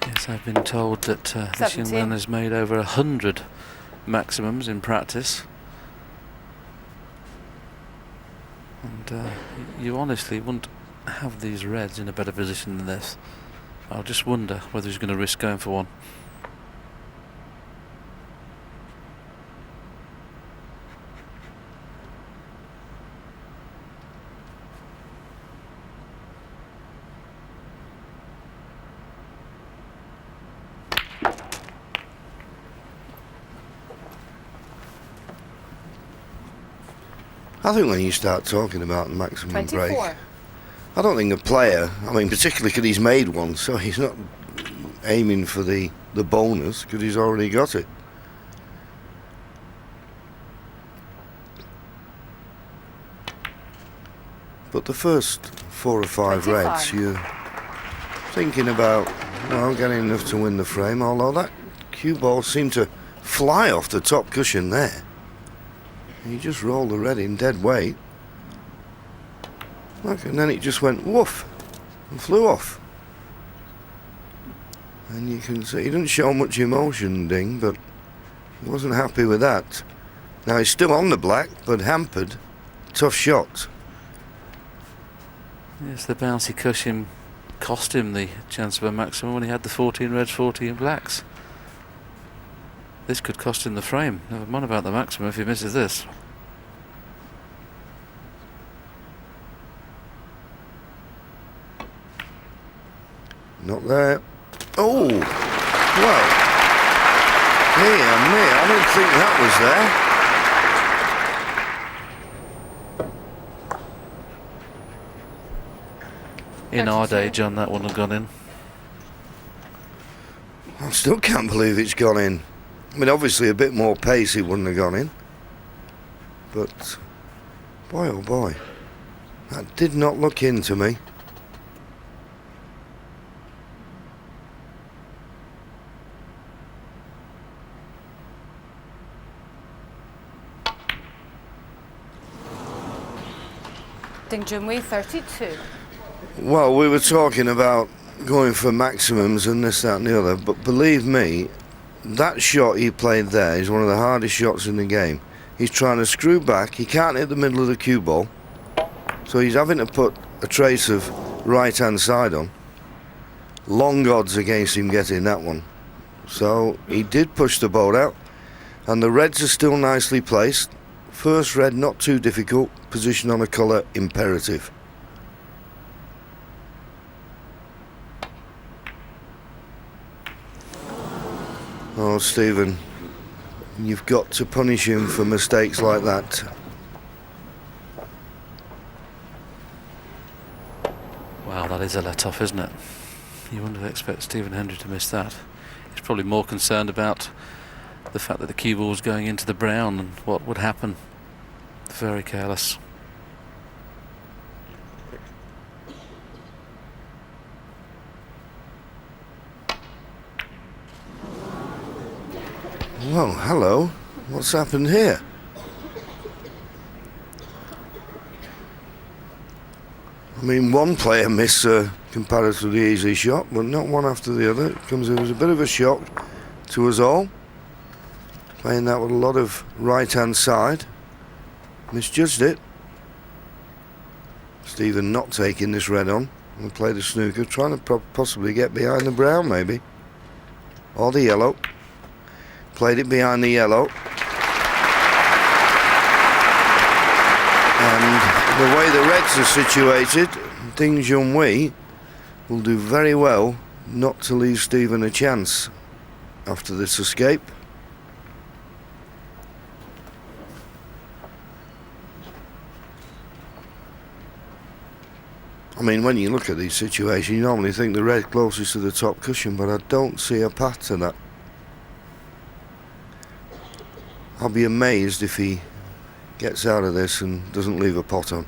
Yes, I've been told that this young 17. man has made over 100 maximums in practice. And you honestly wouldn't have these reds in a better position than this. I just wonder whether he's going to risk going for one. I think when you start talking about the maximum 24. break, I don't think the player, I mean particularly because he's made one, so he's not aiming for the bonus because he's already got it. But the first 4 or 5 25. reds, you're thinking about, well, getting enough to win the frame, although that cue ball seemed to fly off the top cushion there. He just rolled the red in dead weight. Look, and then it just went woof and flew off. And you can see he didn't show much emotion, Ding, but he wasn't happy with that. Now he's still on the black, but hampered. Tough shot. Yes, the bouncy cushion cost him the chance of a maximum when he had the 14 reds, 14 blacks. This could cost him the frame. Never mind about the maximum if he misses this. Not there. Oh! Well. Dear me, I didn't think that was there. In our 32. day, John, that wouldn't have gone in. I still can't believe it's gone in. I mean, obviously a bit more pace it wouldn't have gone in. But, boy oh boy, that did not look in to me. Ding Junhui, 32. Well, we were talking about going for maximums and this, that and the other, but believe me, that shot he played there is one of the hardest shots in the game. He's trying to screw back, he can't hit the middle of the cue ball, so he's having to put a trace of right hand side on. Long odds against him getting that one. So he did push the boat out, and the reds are still nicely placed. First red not too difficult, position on a colour imperative. Oh, Stephen, you've got to punish him for mistakes like that. Wow, that is a let-off, isn't it? You wouldn't expect Stephen Hendry to miss that. He's probably more concerned about the fact that the cue ball was going into the brown and what would happen. Very careless. Well, hello. What's happened here? I mean, one player missed a comparatively easy shot, but not one after the other. It was a bit of a shock to us all. Playing that with a lot of right-hand side. Misjudged it. Stephen not taking this red on and play the snooker, trying to possibly get behind the brown maybe. Or the yellow. Played it behind the yellow. And the way the reds are situated, Ding Junhui will do very well not to leave Stephen a chance after this escape. I mean, when you look at these situations, you normally think the red closest to the top cushion, but I don't see a path to that. I'll be amazed if he gets out of this and doesn't leave a pot on.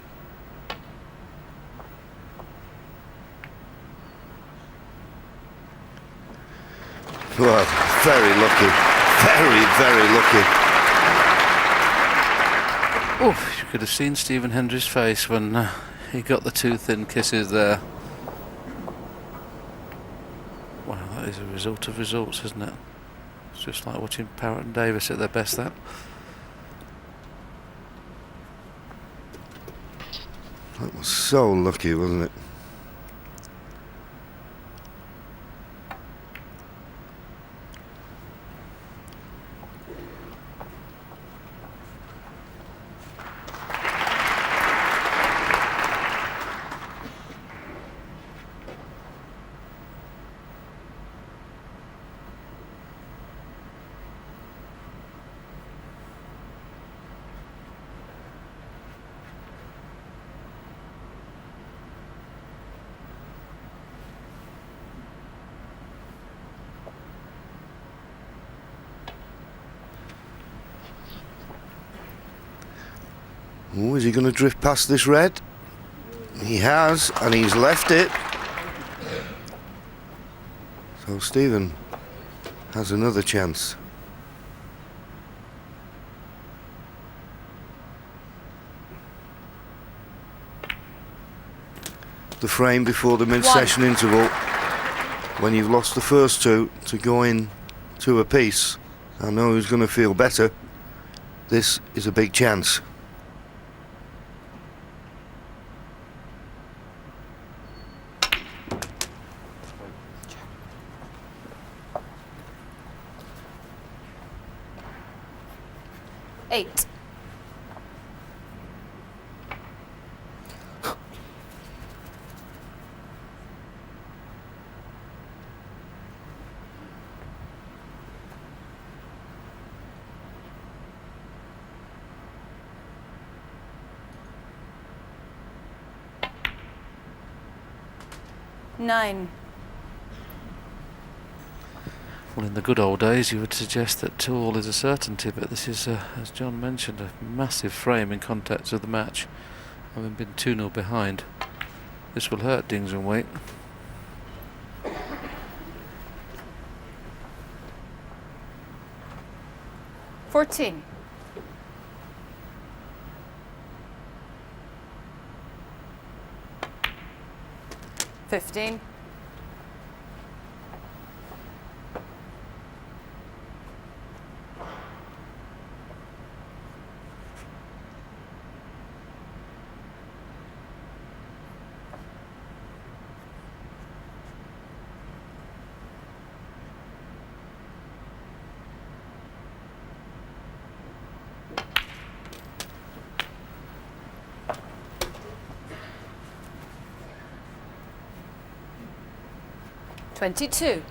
Well, very lucky. Very, very lucky. Oh, you could have seen Stephen Hendry's face when he got the two thin kisses there. Wow, that is a result of results, isn't it? It's just like watching Parrott and Davis at their best, that. That was so lucky, wasn't it? Oh, is he going to drift past this red? He has, and he's left it. So Stephen has another chance. The frame before the mid-session interval, when you've lost the first two, to go in two apiece. I know who's going to feel better. This is a big chance. Eight. Nine. Well, in the good old days, you would suggest that 2-all is a certainty, but this is, as John mentioned, a massive frame in context of the match. Having been 2-0 behind, this will hurt Dings and Waite. $14. 15. 22.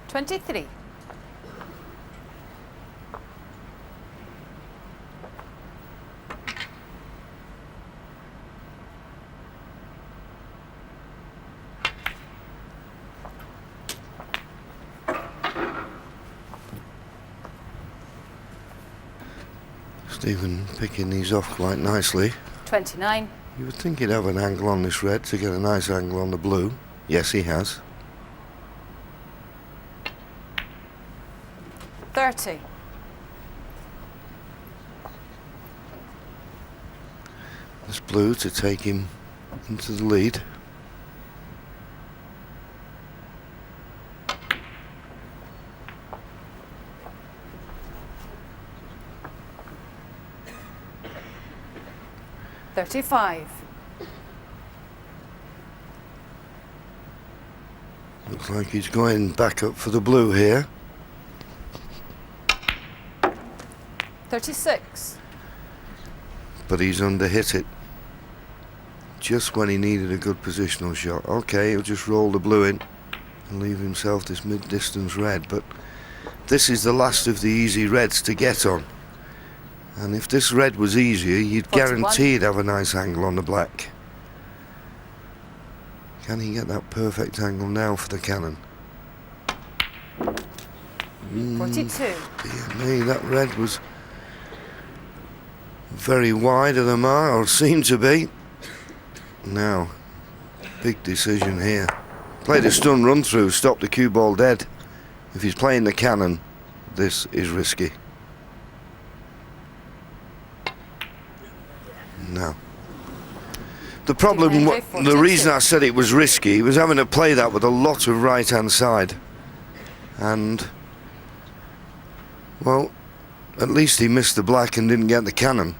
23. 'Stephen picking these off quite nicely. 29. You would think he'd have an angle on this red to get a nice angle on the blue. Yes, he has. 30. This blue to take him into the lead. $35. Looks like he's going back up for the blue here. 36. But he's underhit it. Just when he needed a good positional shot. Okay, he'll just roll the blue in and leave himself this mid-distance red. But this is the last of the easy reds to get on. And if this red was easier, you'd 41. guarantee he'd have a nice angle on the black. Can he get that perfect angle now for the cannon? 42. Dear me, that red was very wide of the mark, or seemed to be. Now, big decision here. Played a stun run through, stopped the cue ball dead. If he's playing the cannon, this is risky. No. The problem, Hendry, the 42. reason I said it was risky, he was having to play that with a lot of right-hand side. And, well, at least he missed the black and didn't get the cannon.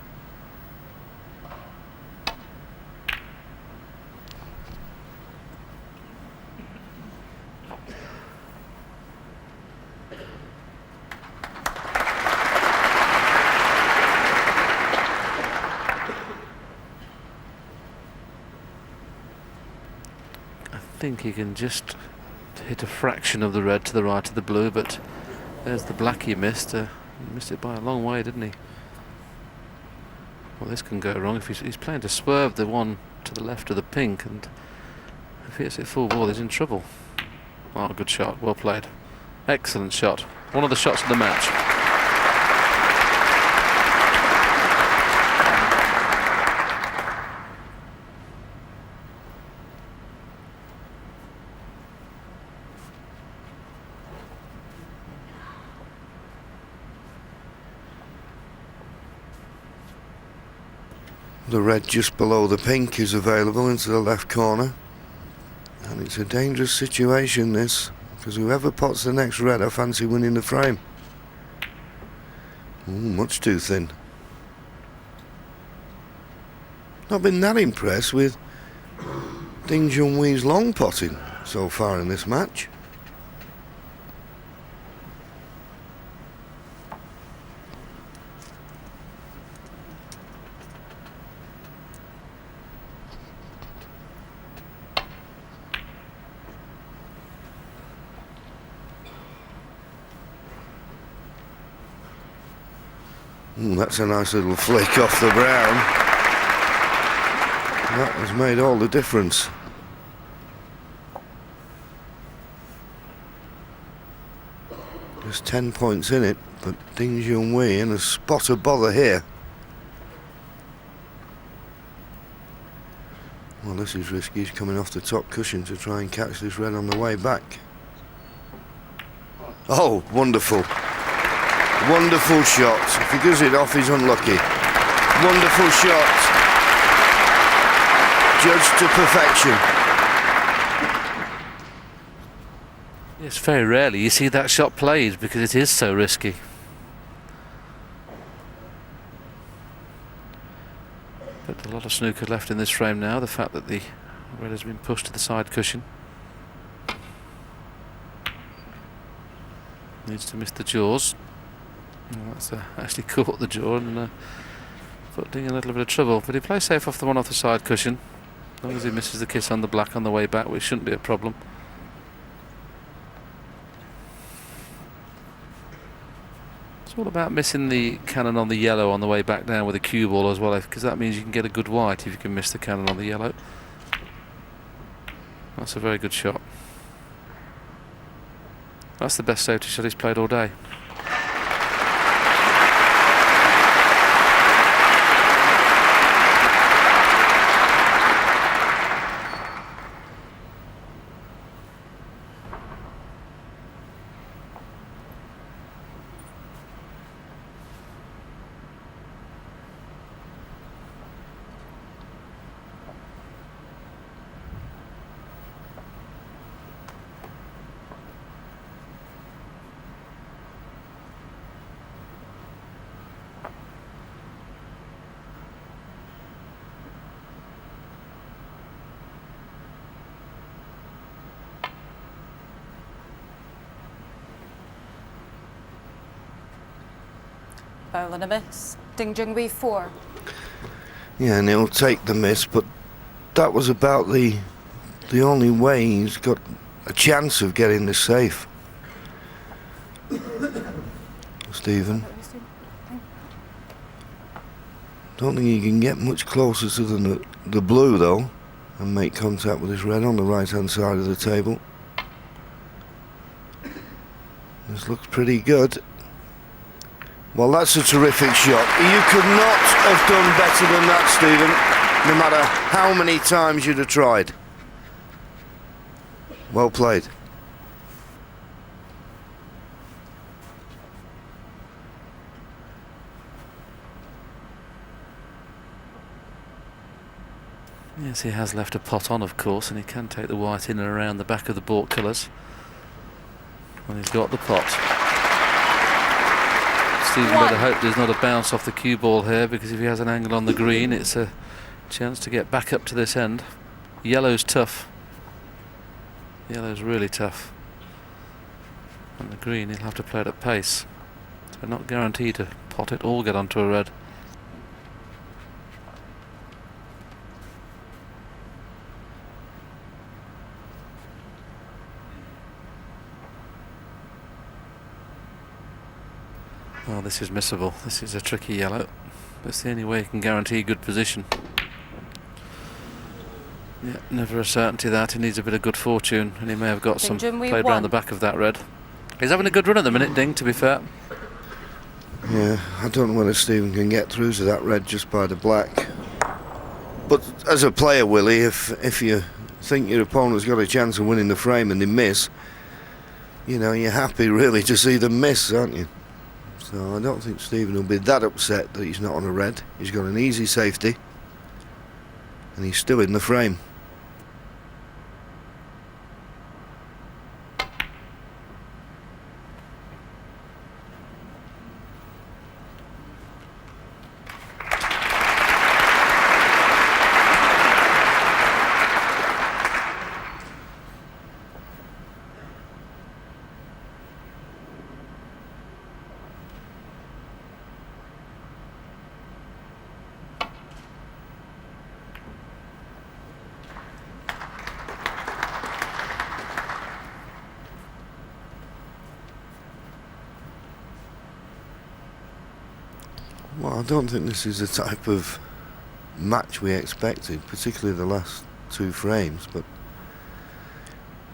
I think he can just hit a fraction of the red to the right of the blue, but there's the black he missed. He missed it by a long way, didn't he? Well, this can go wrong if he's playing to swerve the one to the left of the pink, and if he hits it full ball, he's in trouble. Oh, good shot, well played. Excellent shot. One of the shots of the match. The red just below the pink is available into the left corner. And it's a dangerous situation, this, because whoever pots the next red, I fancy winning the frame. Ooh, much too thin. Not been that impressed with Ding Junhui's long potting so far in this match. That's a nice little flick off the brown. That has made all the difference. Just 10 points in it, but Ding Junhui in a spot of bother here. Well, this is risky. He's coming off the top cushion to try and catch this red on the way back. Oh, wonderful. Wonderful shot. If he does it off, he's unlucky. Wonderful shot. Judged to perfection. Yes, very rarely you see that shot played because it is so risky. But a lot of snooker left in this frame now. The fact that the red has been pushed to the side cushion. Needs to miss the jaws. Well, that's actually caught the jaw and put Ding in a little bit of trouble. But he plays safe off the one off the side cushion. As long as he misses the kiss on the black on the way back, which shouldn't be a problem. It's all about missing the cannon on the yellow on the way back down with a cue ball as well, because that means you can get a good white if you can miss the cannon on the yellow. That's a very good shot. That's the best safety shot he's played all day. Foul and a miss. Ding Junhui 4. Yeah, and he'll take the miss, but that was about the only way he's got a chance of getting this safe. Stephen. Don't think he can get much closer to the blue though, and make contact with his red on the right hand side of the table. This looks pretty good. Well, that's a terrific shot. You could not have done better than that, Stephen, no matter how many times you'd have tried. Well played. Yes, he has left a pot on, of course, and he can take the white in and around the back of the baulk colours. And he's got the pot. Stephen better hope there's not a bounce off the cue ball here, because if he has an angle on the green, it's a chance to get back up to this end. Yellow's tough. Yellow's really tough. And the green, he'll have to play it at pace. So not guaranteed to pot it or get onto a red. Well, this is missable. This is a tricky yellow. That's the only way you can guarantee good position. Yeah, never a certainty that. He needs a bit of good fortune, and he may have got some played around the back of that red. He's having a good run at the minute, Ding, to be fair. Yeah, I don't know whether Stephen can get through to that red just by the black. But as a player, Willie, if you think your opponent's got a chance of winning the frame and they miss, you know, you're happy really to see them miss, aren't you? So I don't think Stephen will be that upset that he's not on a red. He's got an easy safety, and he's still in the frame. Well, I don't think this is the type of match we expected, particularly the last two frames, but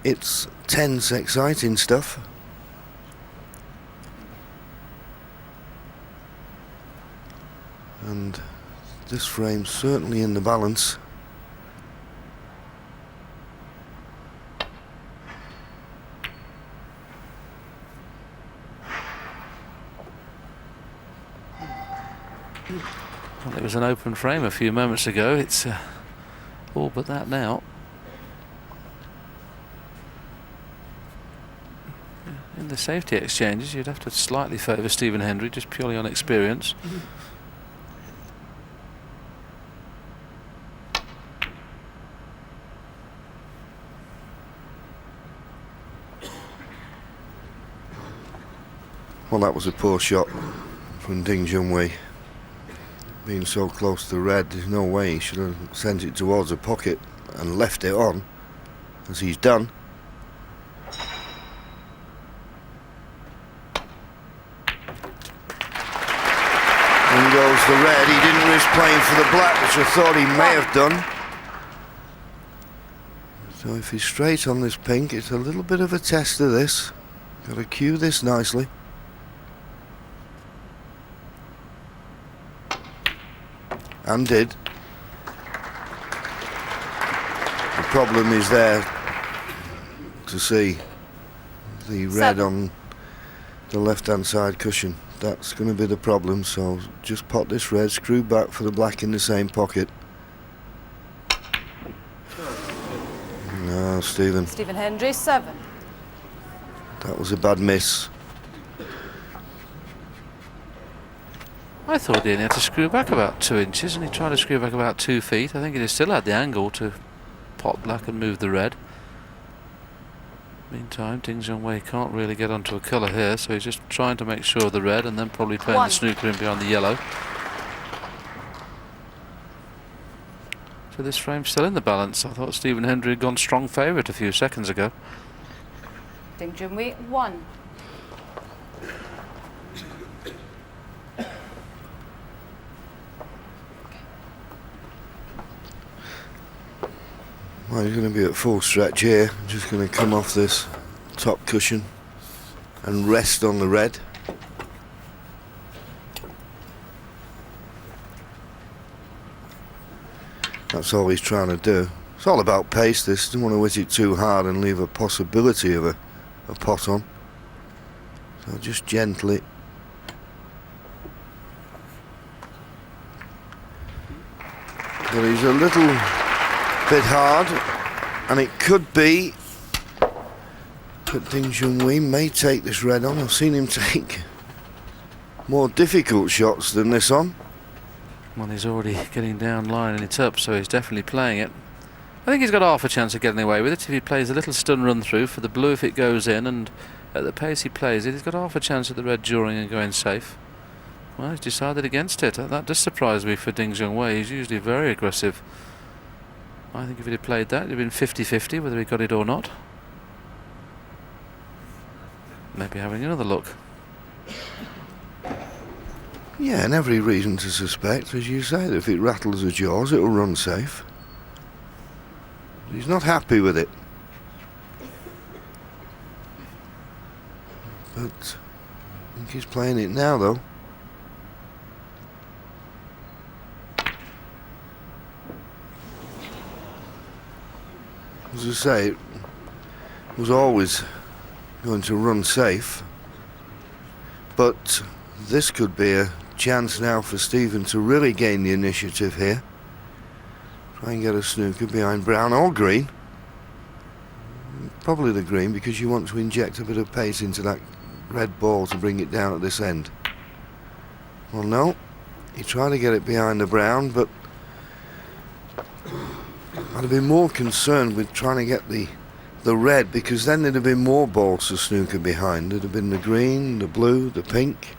it's tense, exciting stuff. And this frame's certainly in the balance. Well, it was an open frame a few moments ago. It's all but that now. In the safety exchanges, you'd have to slightly favour Stephen Hendry, just purely on experience. Well, that was a poor shot from Ding Junhui. Being so close to the red, there's no way he should have sent it towards the pocket and left it on, as he's done. In goes the red. He didn't risk playing for the black, which I thought he may have done. So if he's straight on this pink, it's a little bit of a test of this. Got to cue this nicely. And did. The problem is there to see the red on the left hand side cushion. That's going to be the problem, so just pot this red, screw back for the black in the same pocket. No, Stephen. Stephen Hendry 7. That was a bad miss. I thought he only had to screw back about 2 inches, and he tried to screw back about 2 feet. I think he still had the angle to pot black and move the red. Meantime, Ding Junhui can't really get onto a colour here, so he's just trying to make sure of the red and then probably playing One. the snooker in behind the yellow. So this frame's still in the balance. I thought Stephen Hendry had gone strong favourite a few seconds ago. Ding Junhui 1. Well, he's going to be at full stretch here. Just going to come off this top cushion and rest on the red. That's all he's trying to do. It's all about pace, this. Don't want to hit it too hard and leave a possibility of a pot on. So just gently. But he's a little bit hard, and it could be that Ding Junhui may take this red on. I've seen him take more difficult shots than this on. Well, he's already getting down line and it's up, so he's definitely playing it. I think he's got half a chance of getting away with it if he plays a little stun run through for the blue if it goes in, and at the pace he plays it, he's got half a chance at the red during and going safe. Well, he's decided against it. That does surprise me for Ding Junhui. He's usually very aggressive. I think if he'd have played that, it'd have been 50-50 whether he got it or not. Maybe having another look. Yeah, and every reason to suspect, as you say, that if it rattles the jaws, it'll run safe. He's not happy with it. But I think he's playing it now, though. As I say, it was always going to run safe. But this could be a chance now for Stephen to really gain the initiative here. Try and get a snooker behind brown or green. Probably the green, because you want to inject a bit of pace into that red ball to bring it down at this end. Well, no. He tried to get it behind the brown, but I'd have been more concerned with trying to get the red, because then there'd have been more balls to snooker behind. There'd have been the green, the blue, the pink.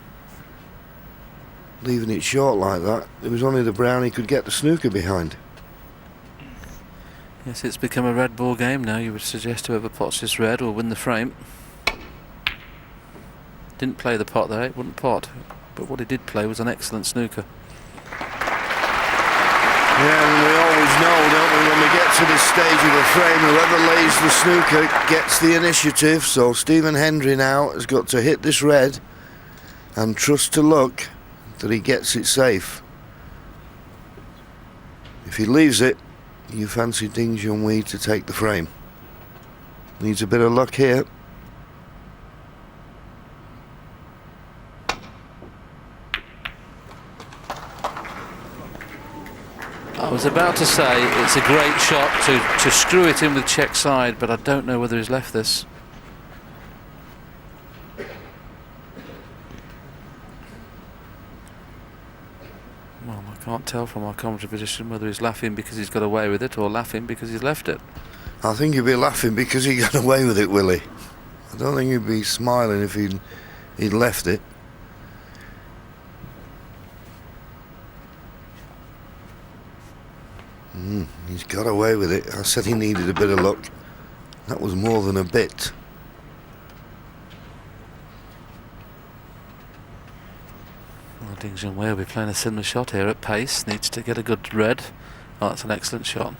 Leaving it short like that, it was only the brown he could get the snooker behind. Yes, it's become a red ball game now. You would suggest whoever pots this red will win the frame. Didn't play the pot there, it wouldn't pot. But what he did play was an excellent snooker. Yeah, and we always know, don't we, when we get to this stage of the frame, whoever lays the snooker gets the initiative. So Stephen Hendry now has got to hit this red and trust to luck that he gets it safe. If he leaves it, you fancy Ding Junhui to take the frame. Needs a bit of luck here. I was about to say it's a great shot to screw it in with check side, but I don't know whether he's left this. Well, I can't tell from our commentary position whether he's laughing because he's got away with it or laughing because he's left it. I think he'd be laughing because he got away with it, Willie. I don't think he'd be smiling if he'd left it. He's got away with it. I said he needed a bit of luck. That was more than a bit. Well, Ding Junhui will be playing a similar shot here at pace. Needs to get a good red. Oh, that's an excellent shot.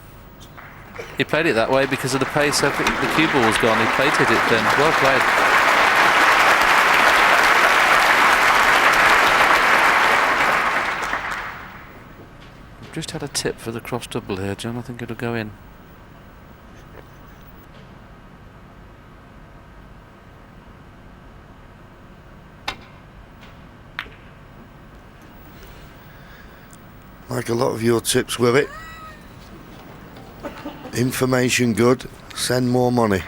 He played it that way because of the pace. The cue ball was gone. He played it then. Well played. Just had a tip for the cross double here, John. I think it'll go in. Like a lot of your tips, Willie. Information good, send more money.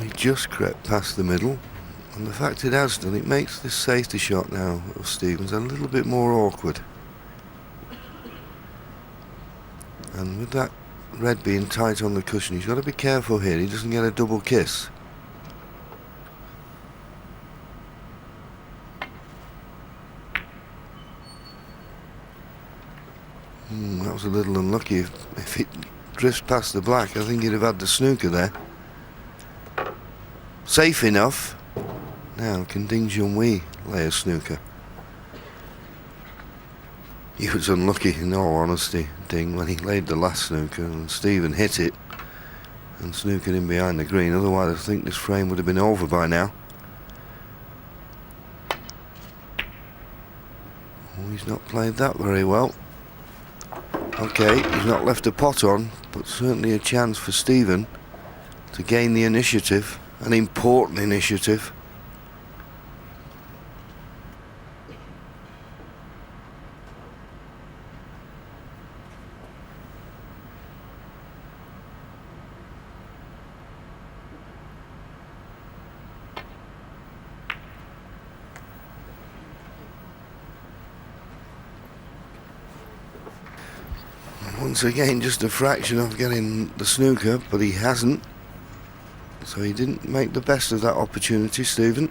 He just crept past the middle, and the fact it has done, it makes this safety shot now of Stevens a little bit more awkward. And with that red being tight on the cushion, he's got to be careful here he doesn't get a double kiss. That was a little unlucky. If it drifts past the black, I think he'd have had the snooker there. Safe enough. Now can Ding Junhui lay a snooker? He was unlucky, in all honesty, Ding, when he laid the last snooker and Stephen hit it and snookered in behind the green. Otherwise I think this frame would have been over by now. Oh, he's not played that very well. Okay, he's not left a pot on, but certainly a chance for Stephen to gain the initiative, an important initiative. Once again, just a fraction of getting the snooker, but he hasn't. So he didn't make the best of that opportunity, Stephen.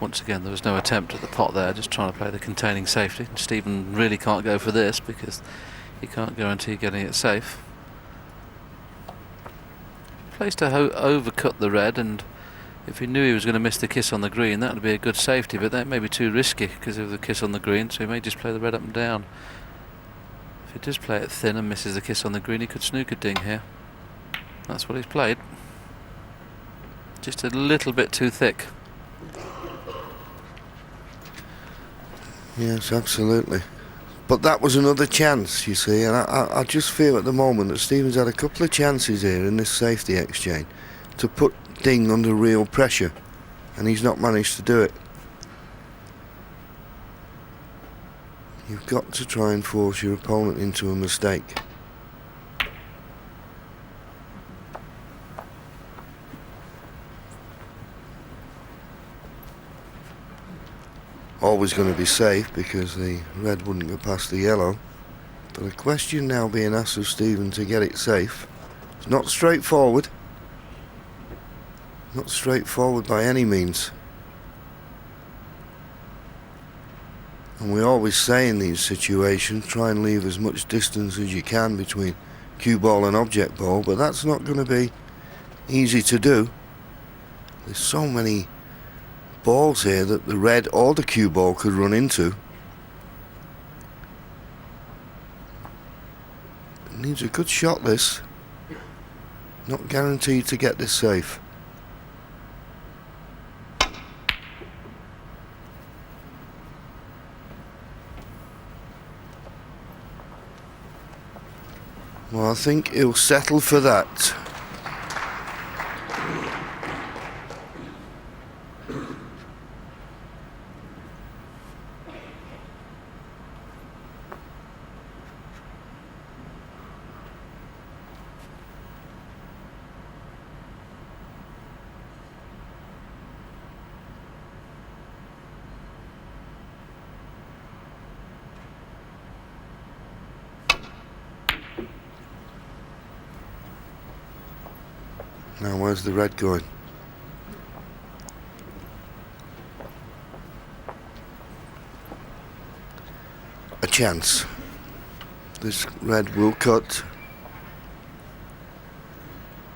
Once again, there was no attempt at the pot there, just trying to play the containing safety. Stephen really can't go for this because he can't guarantee getting it safe. Plays to overcut the red, and if he knew he was going to miss the kiss on the green, that would be a good safety, but that may be too risky because of the kiss on the green, so he may just play the red up and down. If he does play it thin and misses the kiss on the green, he could snooker Ding here. That's what he's played. Just a little bit too thick. Yes, absolutely. But that was another chance, you see, and I just feel at the moment that Stephen's had a couple of chances here in this safety exchange to put Ding under real pressure, and he's not managed to do it. You've got to try and force your opponent into a mistake. Always going to be safe because the red wouldn't go past the yellow. But a question now being asked of Stephen to get it safe. It's not straightforward. Not straightforward by any means. And we always say in these situations, try and leave as much distance as you can between cue ball and object ball, but that's not going to be easy to do. There's so many balls here that the red or the cue ball could run into. It needs a good shot, this. Not guaranteed to get this safe. Well, I think he'll settle for that. Now where's the red going? A chance. This red will cut.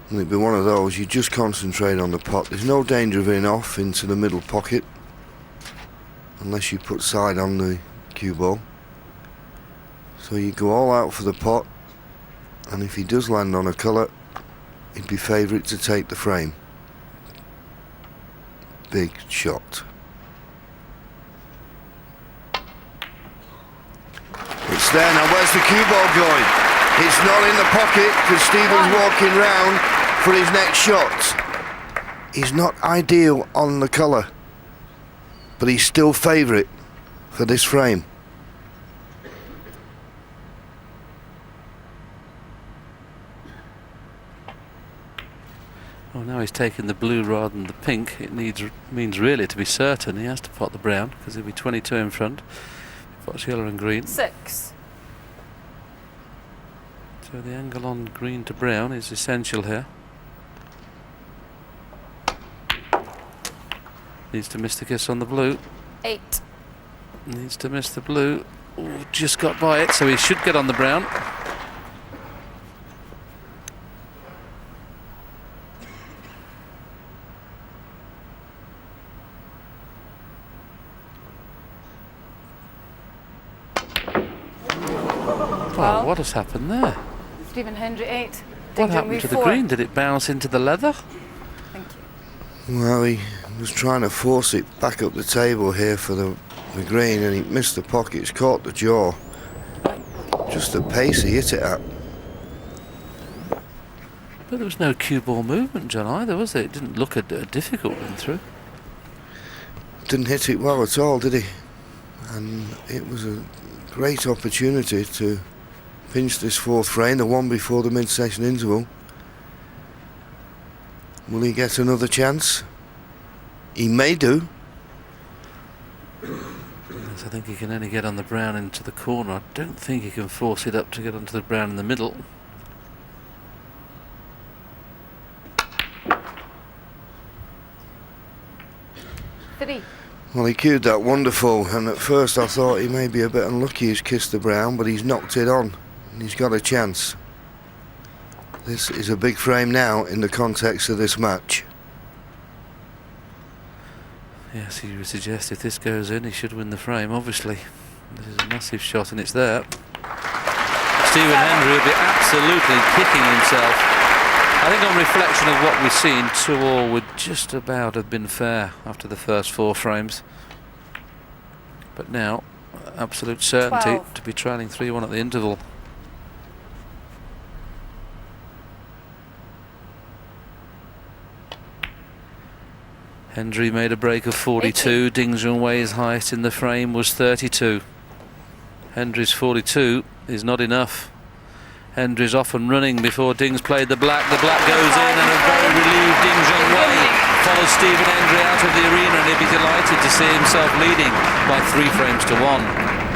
And it'll be one of those, you just concentrate on the pot. There's no danger of it off into the middle pocket unless you put side on the cue ball. So you go all out for the pot, and if he does land on a colour, he'd be favourite to take the frame. Big shot. It's there. Now where's the cue ball going? It's not in the pocket because Stephen's walking round for his next shot. He's not ideal on the colour, but he's still favourite for this frame. Well, now he's taking the blue rather than the pink. It means really, to be certain, he has to pot the brown because he'll be 22 in front. He pots yellow and green. 6. So the angle on green to brown is essential here. Needs to miss the kiss on the blue. 8. Needs to miss the blue. Ooh, just got by it, so he should get on the brown. Well, what has happened there? Stephen Hendry 8. What happened to the 4. green? Did it bounce into the leather? Thank you. Well, he was trying to force it back up the table here for the green, and he missed the pockets, caught the jaw. Just the pace he hit it at. But there was no cue ball movement, John, either, was there? It didn't look a difficult one through. Didn't hit it well at all, did he? And it was a great opportunity to pinch this fourth frame, the one before the mid-session interval. Will he get another chance? He may do. Yes, I think he can only get on the brown into the corner. I don't think he can force it up to get onto the brown in the middle. Well, he cued that wonderful, and at first I thought he may be a bit unlucky he's kissed the brown, but he's knocked it on, and he's got a chance. This is a big frame now in the context of this match. Yes, he would suggest if this goes in, he should win the frame, obviously. This is a massive shot, and it's there. Stephen Hendry will be absolutely kicking himself. I think on reflection of what we've seen, 2-all would just about have been fair after the first 4 frames. But now, absolute certainty 12. to be trailing 3-1 at the interval. Hendry made a break of 42. Ding Junhui's highest in the frame was 32. Hendry's 42 is not enough. Hendry's off and running before Ding's played the black. The black goes in, and a very relieved Ding Junhui follows Stephen Hendry out of the arena, and he'll be delighted to see himself leading by 3 frames to 1.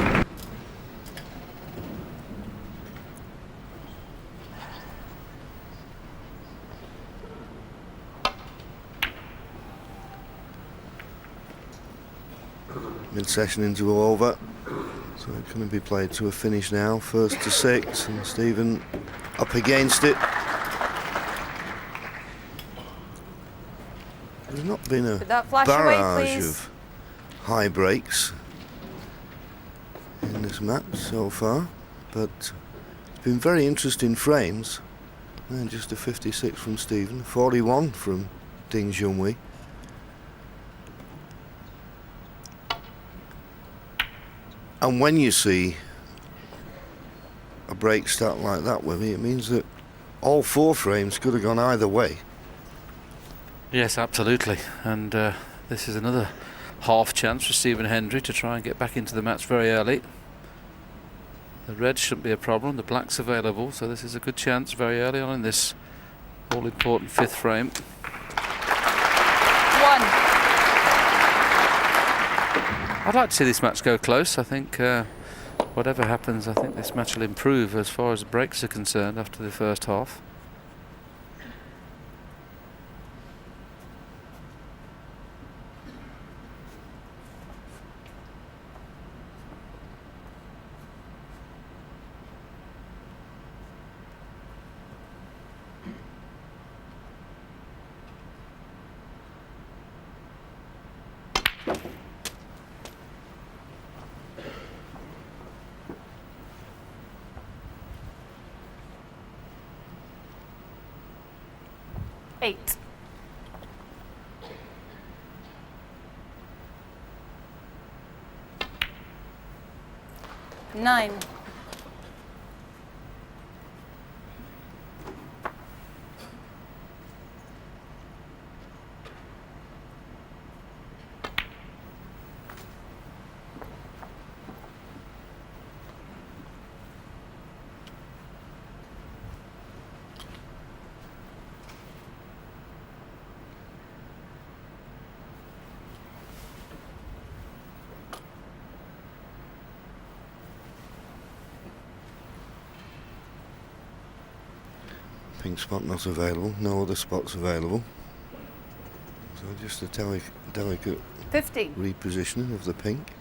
Mid-session interval over, so it's going to be played to a finish now. First to 6, and Stephen up against it. There's not been a Did that flash away, barrage please? of high breaks in this match so far, but it's been very interesting frames. And just a 56 from Stephen, 41 from Ding Junhui. And when you see a break start like that with me, it means that all 4 frames could have gone either way. Yes, absolutely. And this is another half chance for Stephen Hendry to try and get back into the match very early. The red shouldn't be a problem, the black's available, so this is a good chance very early on in this all-important 5th frame. 1. I'd like to see this match go close. I think whatever happens, I think this match will improve as far as the breaks are concerned after the first half. Eight. 9. Pink spot not available, no other spots available. So just a delicate 15. repositioning of the pink.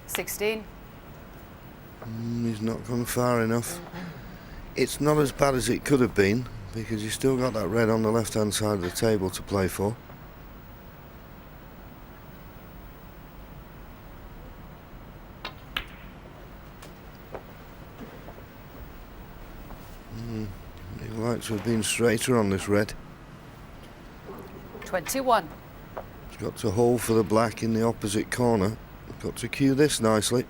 $16. He's not gone far enough. It's not as bad as it could have been because you've still got that red on the left hand side of the table to play for. He'd like to have been straighter on this red. 21. He's got to hold for the black in the opposite corner. Got to cue this nicely.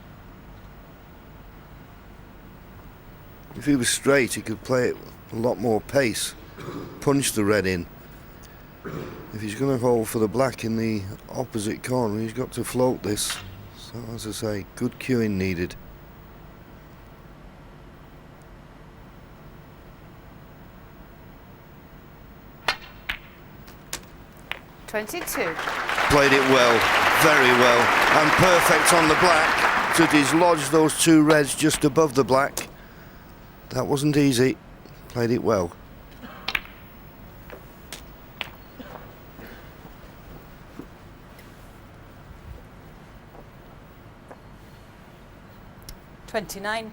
If he was straight, he could play it a lot more pace, punch the red in. If he's going to hold for the black in the opposite corner, he's got to float this. So, as I say, good cueing needed. $22. Played it well, very well, and perfect on the black to dislodge those two reds just above the black. That wasn't easy. Played it well. $29.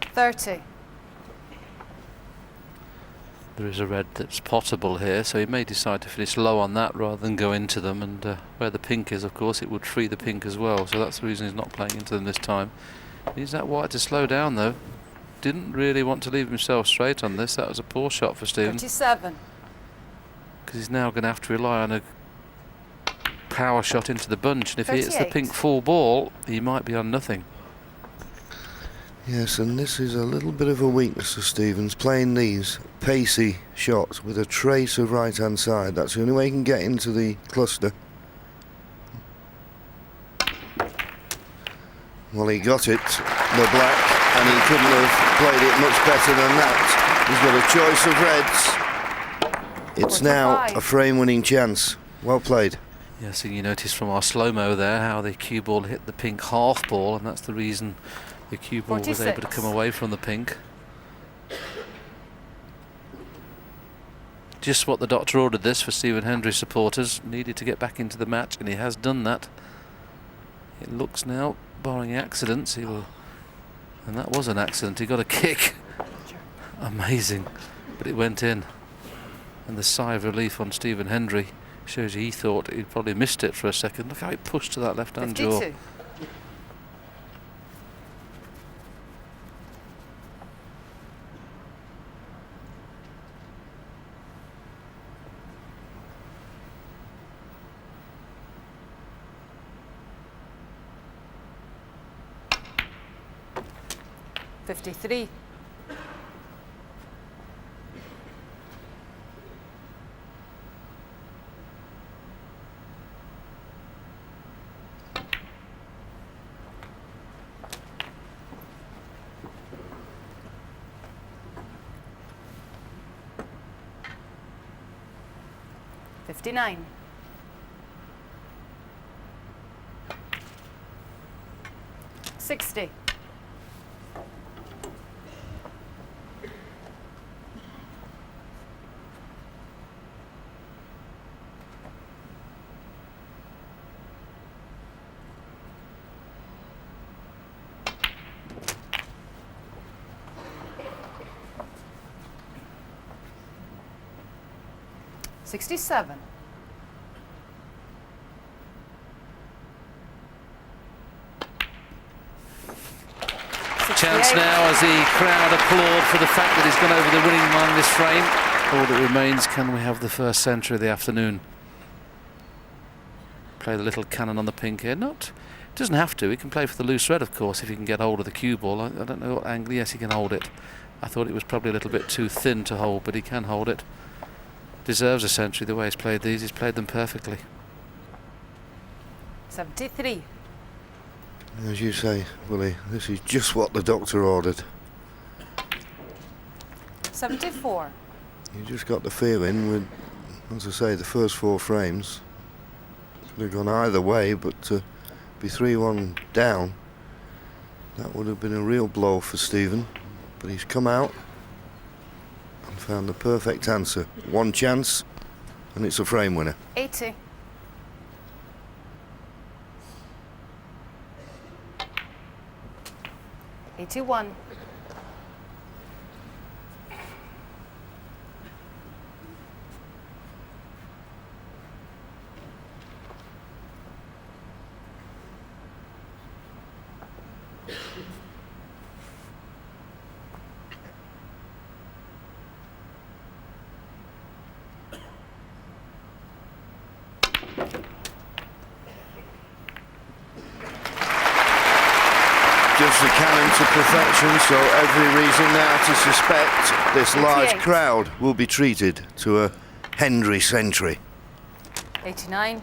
30. There is a red that's potable here, so he may decide to finish low on that rather than go into them, and where the pink is, of course, it would free the pink as well, so that's the reason he's not playing into them this time. He's that white to slow down though. Didn't really want to leave himself straight on this. That was a poor shot for Stephen, 37. because he's now going to have to rely on a power shot into the bunch, and if he hits the 38. pink full ball, he might be on nothing. Yes, and this is a little bit of a weakness of Stevens, playing these pacey shots with a trace of right-hand side. That's the only way he can get into the cluster. Well, he got it, the black, and he couldn't have played it much better than that. He's got a choice of reds. It's now a 45. frame-winning chance. Well played. Yes, and you notice from our slow-mo there how the cue ball hit the pink half ball, and that's the reason the cue ball was able to 46. come away from the pink. Just what the doctor ordered this for Stephen Hendry supporters. Needed to get back into the match, and he has done that. It looks now, barring accidents, he will... And that was an accident, he got a kick. Amazing. But it went in. And the sigh of relief on Stephen Hendry shows you he thought he'd probably missed it for a second. Look how he pushed to that left-hand jaw. 52. $53. $59. 60. $67. Chance now as the crowd applaud for the fact that he's gone over the winning line this frame. All that remains, can we have the first century of the afternoon? Play the little cannon on the pink here. Doesn't have to. He can play for the loose red, of course, if he can get hold of the cue ball. I don't know what angle. Yes, he can hold it. I thought it was probably a little bit too thin to hold, but he can hold it. Deserves a century the way he's played these. He's played them perfectly. 73. As you say, Willie, this is just what the doctor ordered. 74. You just got the feeling with, as I say, the first four frames, Could have gone either way, but to be 3-1 down, that would have been a real blow for Stephen. But he's come out and found the perfect answer. One chance, and it's a frame winner. 80. $81. Just the cannon to perfection, so every reason now to suspect this large 88. crowd will be treated to a Hendry century. 89.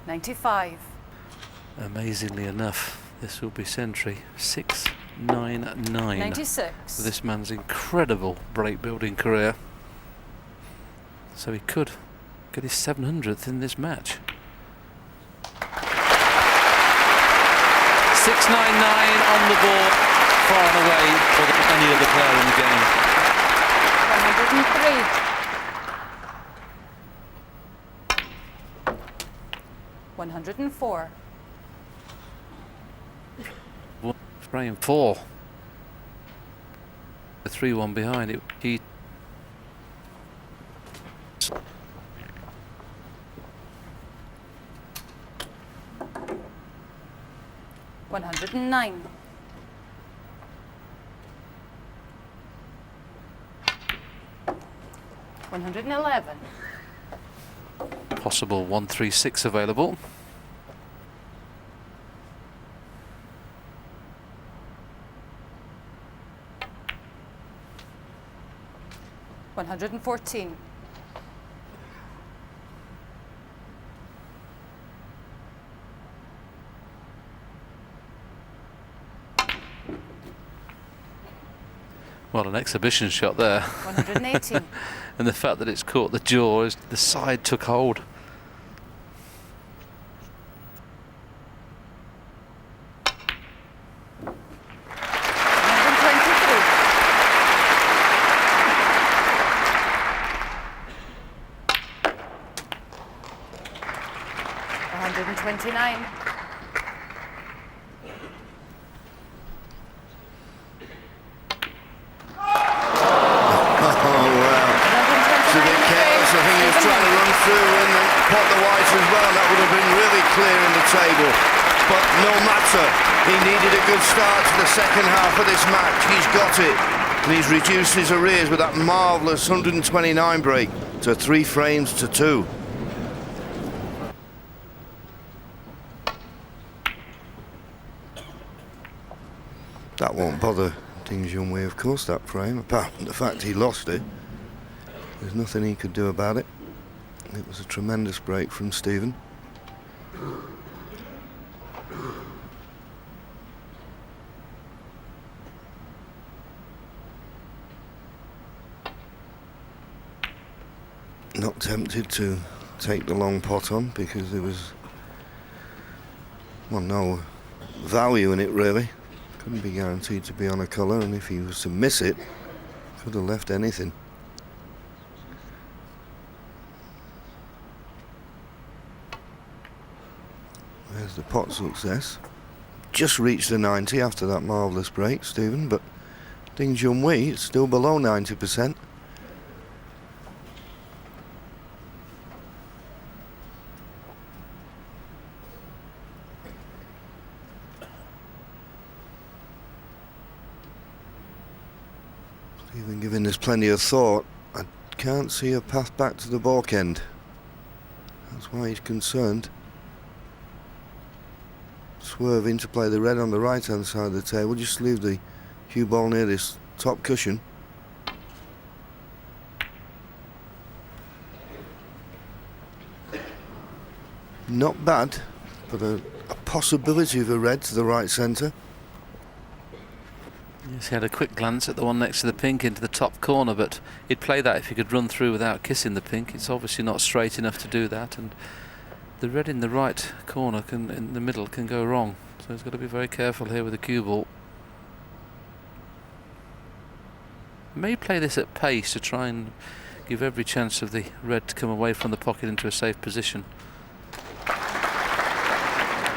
$95. Amazingly enough, this will be century 699. 96. For this man's incredible break building career. So he could get his 700th in this match. 699 on the board, far and away for any other player in the game. 103. 104. Frame 4. The 3-1 behind it. He 109. 111. possible 136 available. $114. Well, an exhibition shot there. 118. And the fact that it's caught the jaw, is the side took hold. $129. Table. But no matter, he needed a good start to the second half of this match. He's got it, and he's reduced his arrears with that marvellous 129 break to 3 frames to 2. That won't bother Ding Junhui, of course, that frame, apart from the fact he lost it. There's nothing he could do about it. It was a tremendous break from Stephen. Not tempted to take the long pot on because there was, well, no value in it really. Couldn't be guaranteed to be on a colour, and if he was to miss it, could have left anything. There's the pot success. Just reached the 90 after that marvellous break, Stephen, but Ding Junhui is still below 90%. Even giving this plenty of thought, I can't see a path back to the balk end. That's why he's concerned. Swerving to play the red on the right hand side of the table, just leave the cue ball near this top cushion. not bad, but a possibility of a red to the right centre. Yes, he had a quick glance at the one next to the pink into the top corner, but he'd play that if he could run through without kissing the pink. It's obviously not straight enough to do that, and the red in the right corner in the middle can go wrong. So he's got to be very careful here with the cue ball. May play this at pace to try and give every chance of the red to come away from the pocket into a safe position.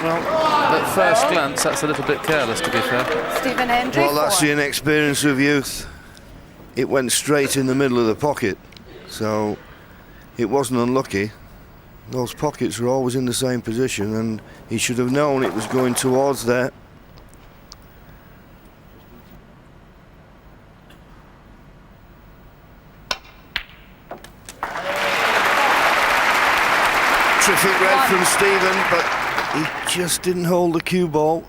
Well, at first glance, that's a little bit careless, to be fair. Stephen Hendry. Well, that's 4. the inexperience of youth. It went straight in the middle of the pocket, so it wasn't unlucky. Those pockets are always in the same position, and he should have known it was going towards there. Terrific red from Stephen, but he just didn't hold the cue ball.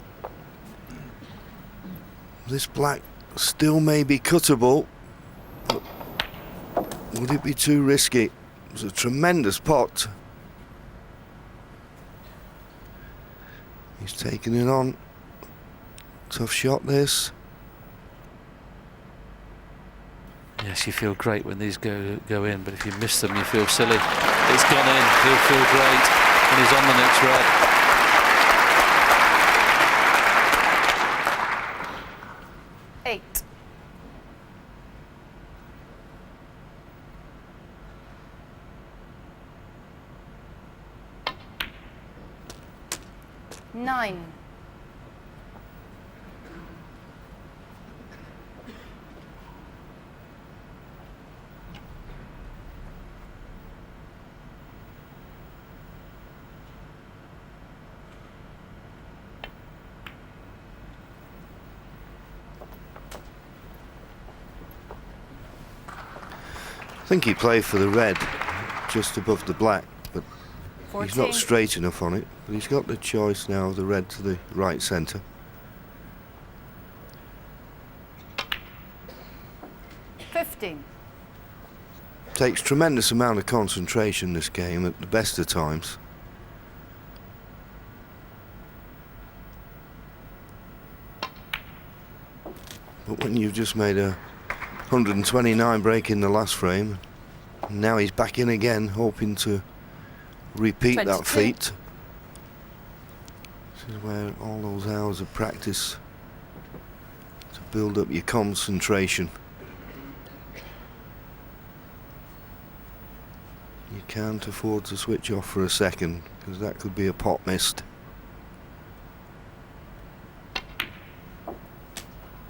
This black still may be cuttable, but would it be too risky? It was a tremendous pot. He's taking it on. Tough shot, this. Yes, you feel great when these go in, but if you miss them, you feel silly. It's gone in. He'll feel great when he's on the next red. Eight. Nine. I think he played for the red, just above the black, but 14. he's not straight enough on it. But he's got the choice now of the red to the right centre. 15. Takes tremendous amount of concentration, this game, at the best of times. But when you've just made a 129 break in the last frame, now he's back in again, hoping to repeat 22. that feat. This is where all those hours of practice to build up your concentration. You can't afford to switch off for a second, because that could be a pot missed.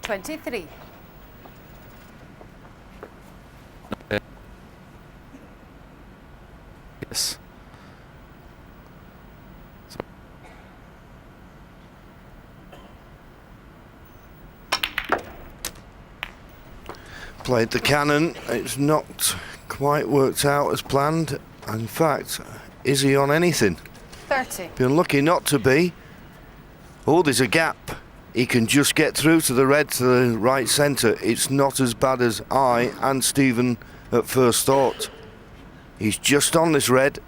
23. Yes. Played the cannon. It's not quite worked out as planned. In fact, is he on anything? 30. Been lucky not to be. Oh, there's a gap. He can just get through to the red to the right centre. It's not as bad as I and Stephen at first thought. He's just on this red.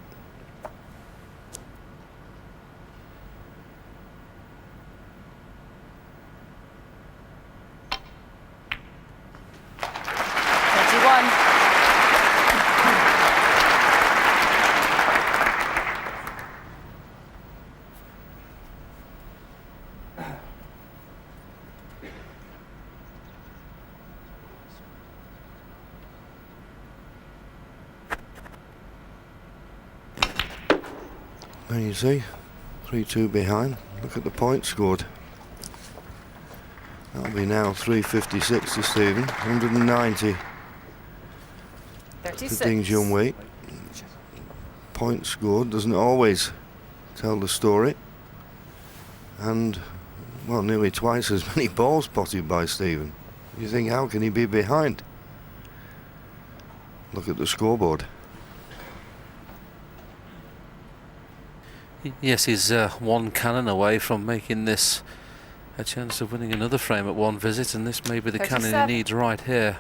There you see, 3-2 behind. Look at the points scored. That'll be now 356 to Stephen, 190 to 36. Ding Junhui. Points scored doesn't always tell the story. And, well, nearly twice as many balls potted by Stephen. You think, how can he be behind? Look at the scoreboard. Yes, he's one cannon away from making this a chance of winning another frame at one visit, and this may be the cannon 37. he needs right here.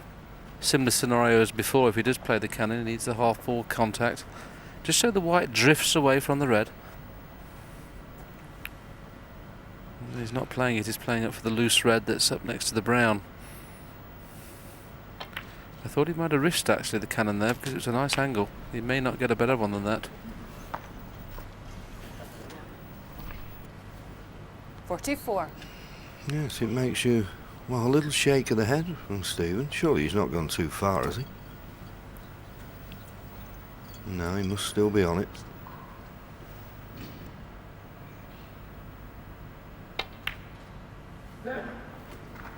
Similar scenario as before. If he does play the cannon, he needs the half ball contact just so the white drifts away from the red. He's not playing it, he's playing it for the loose red that's up next to the brown. I thought he might have risked actually the cannon there because it was a nice angle. He may not get a better one than that. 44. Yes, it makes you, well, a little shake of the head from Stephen. Surely he's not gone too far, has he? No, he must still be on it.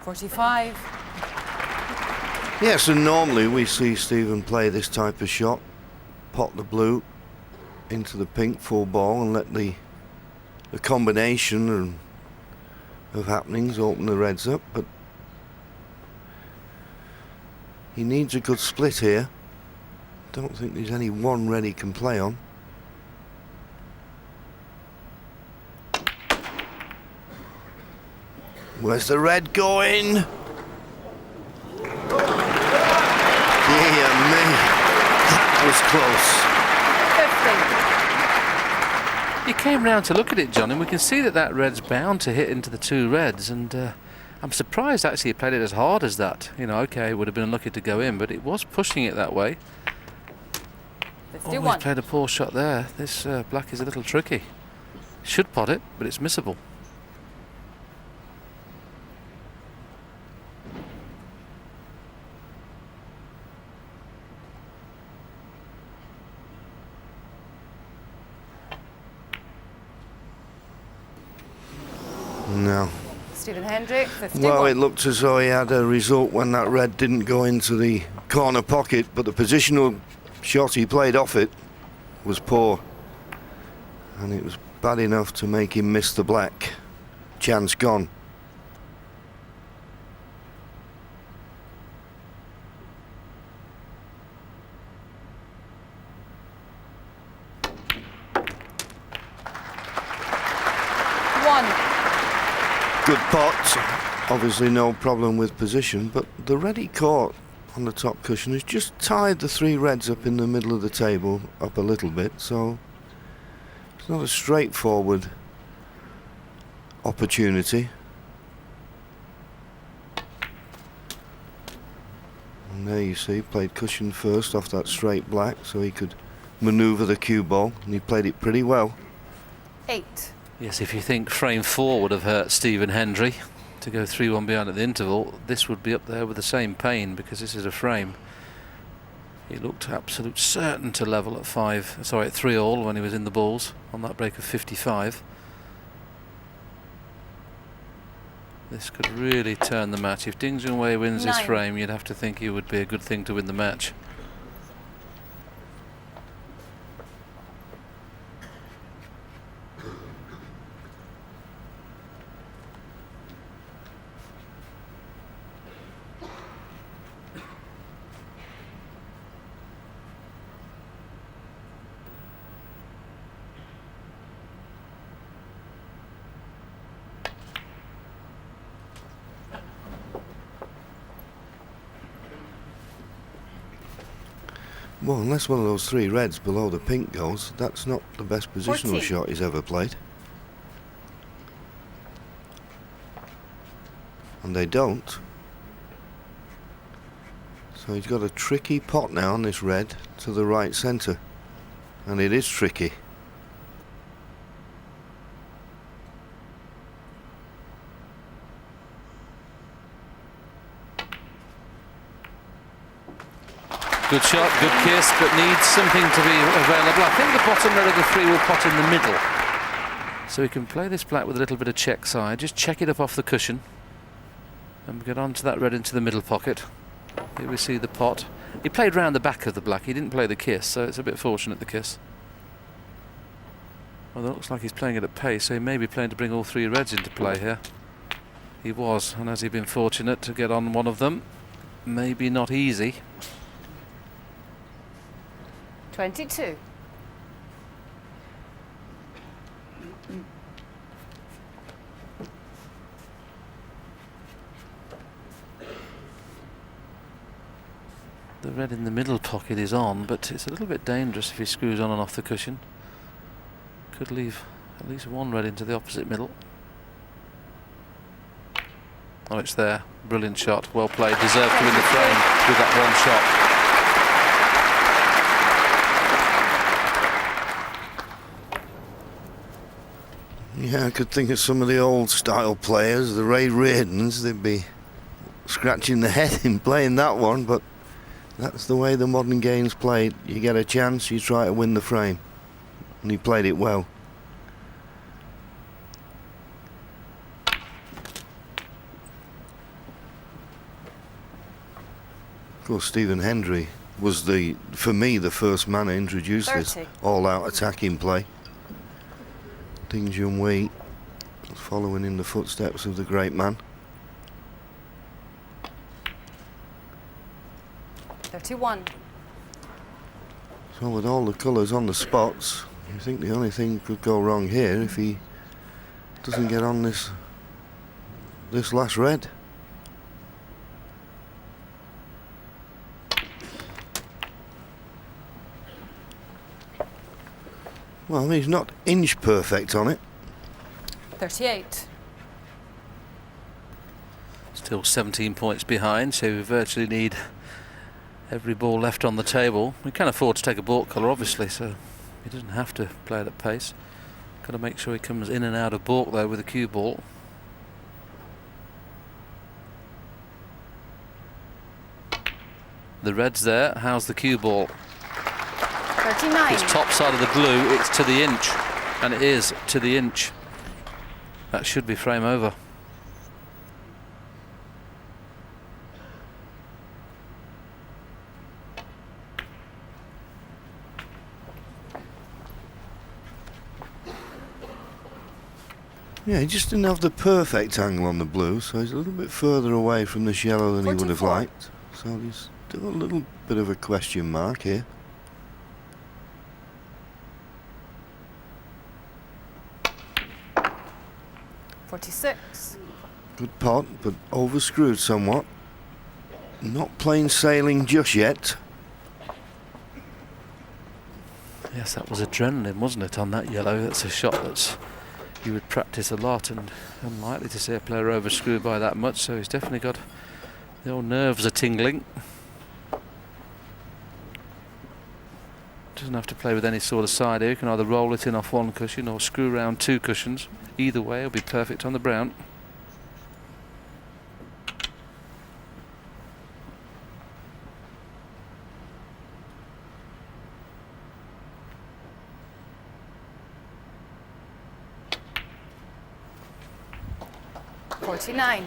$45. Yes, and normally we see Stephen play this type of shot, pot the blue into the pink full ball and let the combination of happenings open the reds up, but he needs a good split here. Don't think there's any one red he can play on. Where's the red going? Dear me, that was close. You came round to look at it, John, and we can see that red's bound to hit into the two reds, and I'm surprised actually he played it as hard as that. You know, okay, it would have been unlucky to go in, but it was pushing it that way. 51. Oh, he's played a poor shot there. This black is a little tricky. Should pot it, but it's missable. No. Stephen Hendry, 51. Well, it looked as though he had a result when that red didn't go into the corner pocket, but the positional shot he played off it was poor. And it was bad enough to make him miss the black. Chance gone. Good pot, obviously no problem with position, but the red he caught on the top cushion has just tied the three reds up in the middle of the table up a little bit, so it's not a straightforward opportunity. And there you see, played cushion first off that straight black so he could manoeuvre the cue ball, and he played it pretty well. 8. Yes, if you think frame 4 would have hurt Stephen Hendry to go 3-1 behind at the interval, this would be up there with the same pain because this is a frame. He looked absolute certain to level at 3-all when he was in the balls on that break of 55. This could really turn the match. If Ding Junhui wins this 9. frame, you'd have to think it would be a good thing to win the match. Well, unless one of those three reds below the pink goes, that's not the best positional 14. shot he's ever played. And they don't. So he's got a tricky pot now on this red to the right centre. And it is tricky. Good shot, good kiss, but needs something to be available. I think the bottom red of the three will pot in the middle. So we can play this black with a little bit of check side. Just check it up off the cushion. And get onto that red into the middle pocket. Here we see the pot. He played round the back of the black. He didn't play the kiss, so it's a bit fortunate, the kiss. Well, it looks like he's playing it at pace, so he may be playing to bring all three reds into play here. He was, and has he been fortunate to get on one of them? Maybe not easy. 22. The red in the middle pocket is on, but it's a little bit dangerous if he screws on and off the cushion. Could leave at least one red into the opposite middle. Oh, it's there. Brilliant shot. Well played. Deserved to win the frame with that one shot. Yeah, I could think of some of the old style players, the Ray Reardons. They'd be scratching their head in playing that one, but that's the way the modern game's played. You get a chance, you try to win the frame, and he played it well. Of course, Stephen Hendry was for me, the first man to introduce this 30. all-out attacking play. Ding Junhui following in the footsteps of the great man. 31. So with all the colours on the spots, I think the only thing could go wrong here if he doesn't get on this last red. Well, he's not inch perfect on it. 38. Still 17 points behind, so we virtually need every ball left on the table. We can afford to take a baulk colour, obviously, so he doesn't have to play at pace. Got to make sure he comes in and out of baulk though with a cue ball. The red's there. How's the cue ball? 39. It's top side of the blue. It's to the inch, and it is to the inch. That should be frame over. Yeah, he just didn't have the perfect angle on the blue, so he's a little bit further away from this yellow than he would have 44. liked. So he's still a little bit of a question mark here. .46. Good pot, but overscrewed somewhat. Not plain sailing just yet. Yes, that was adrenaline, wasn't it, on that yellow? That's a shot that you would practice a lot, and unlikely to see a player overscrew by that much, so he's definitely got the old nerves are tingling. Doesn't have to play with any sort of side here. You can either roll it in off one cushion or screw around two cushions. Either way, it'll be perfect on the brown. .49.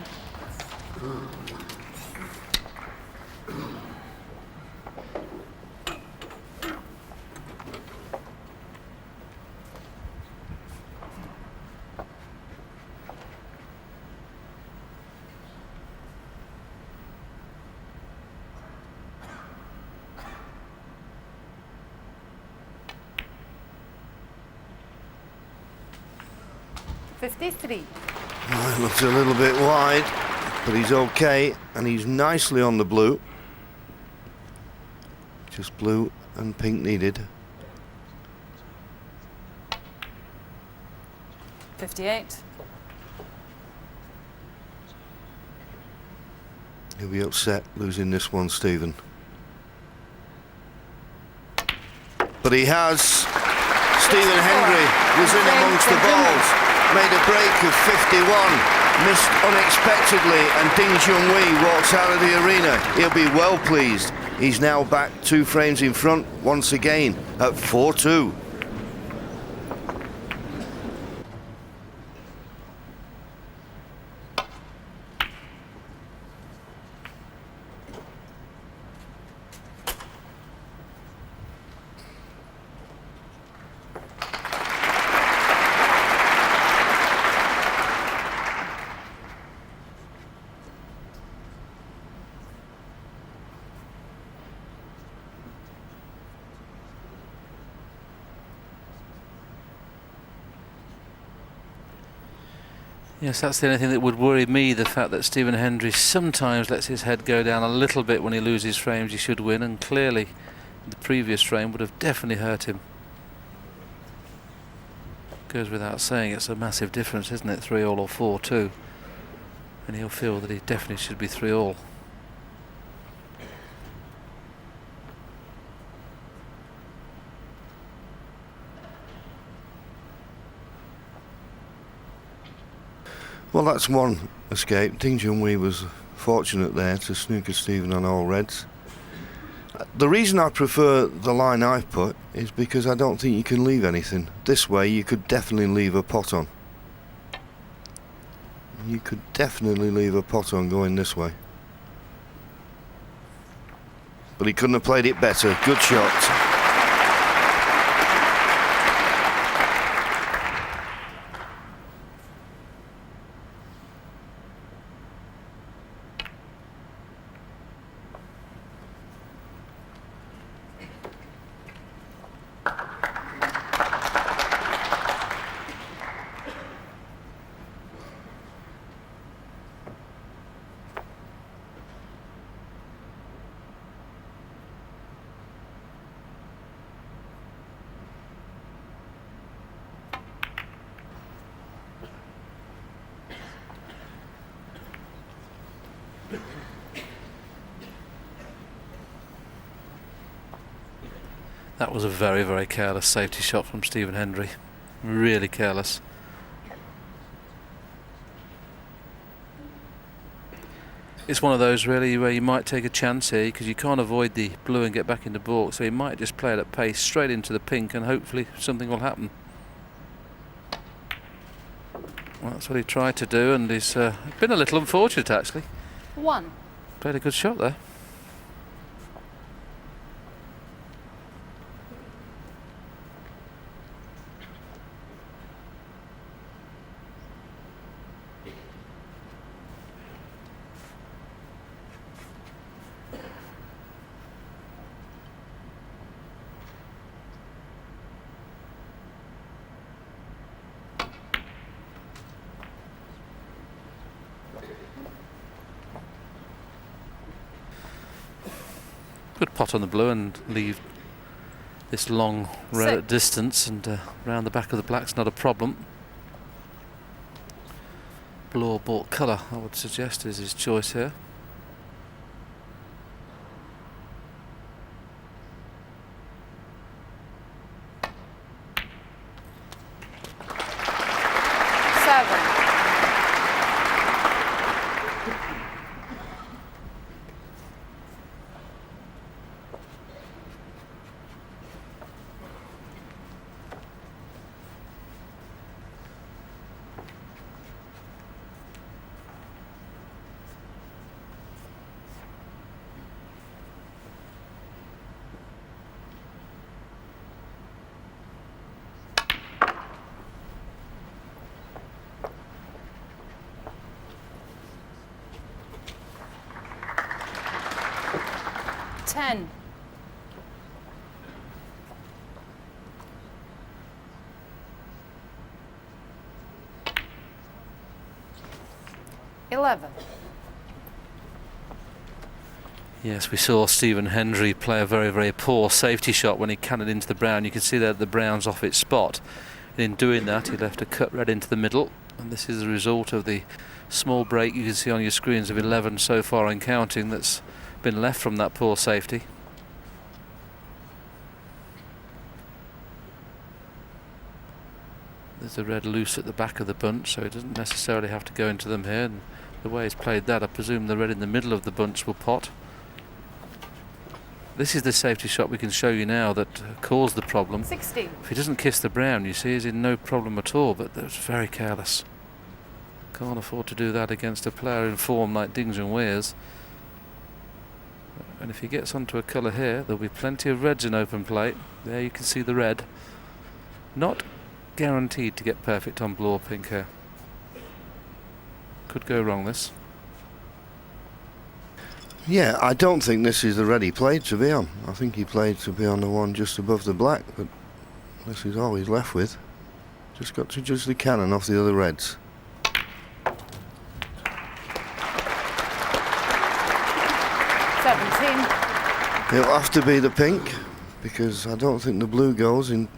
.53. Oh, it looks a little bit wide, but he's okay, and he's nicely on the blue. Just blue and pink needed. 58. He'll be upset losing this one, Stephen. But he has. Stephen Hendry was in amongst the balls. Made a break of 51, missed unexpectedly, and Ding Junhui walks out of the arena. He'll be well pleased. He's now back 2 frames in front once again at 4-2. Yes, that's the only thing that would worry me, the fact that Stephen Hendry sometimes lets his head go down a little bit when he loses frames. He should win, and clearly the previous frame would have definitely hurt him. Goes without saying, it's a massive difference, isn't it? 3-all or 4-2. and he'll feel that he definitely should be 3-all. Well, that's one escape. Junhui was fortunate there to snooker Stephen on all reds. The reason I prefer the line I've put is because I don't think you can leave anything. This way you could definitely leave a pot on. You could definitely leave a pot on going this way. But he couldn't have played it better. Good shot. That was a very, very careless safety shot from Stephen Hendry. Really careless. It's one of those really where you might take a chance here because you can't avoid the blue and get back into baulk, so he might just play it at pace straight into the pink and hopefully something will happen. Well, that's what he tried to do, and he's been a little unfortunate actually. 1. Played a good shot there. Good pot on the blue and leave this long distance, and round the back of the black's not a problem. Blue or baulk colour, I would suggest, is his choice here. Ten. Yes, we saw Stephen Hendry play a very, very poor safety shot when he cannoned into the brown. You can see that the brown's off its spot. And in doing that, he left a cut red into the middle. And this is the result of the small break you can see on your screens of 11 so far and counting that's been left from that poor safety. There's a red loose at the back of the bunch, so he doesn't necessarily have to go into them here. And the way he's played that, I presume the red in the middle of the bunch will pot. This is the safety shot we can show you now that caused the problem. 16. If he doesn't kiss the brown, you see, he's in no problem at all, but that's very careless. Can't afford to do that against a player in form like Junhui is. And if he gets onto a colour here, there'll be plenty of reds in open play. There you can see the red. Not guaranteed to get perfect on blue or pink here. Could go wrong this. Yeah, I don't think this is the red he played to be on. I think he played to be on the one just above the black, but this is all he's left with. Just got to judge the cannon off the other reds. It'll have to be the pink, because I don't think the blue goes in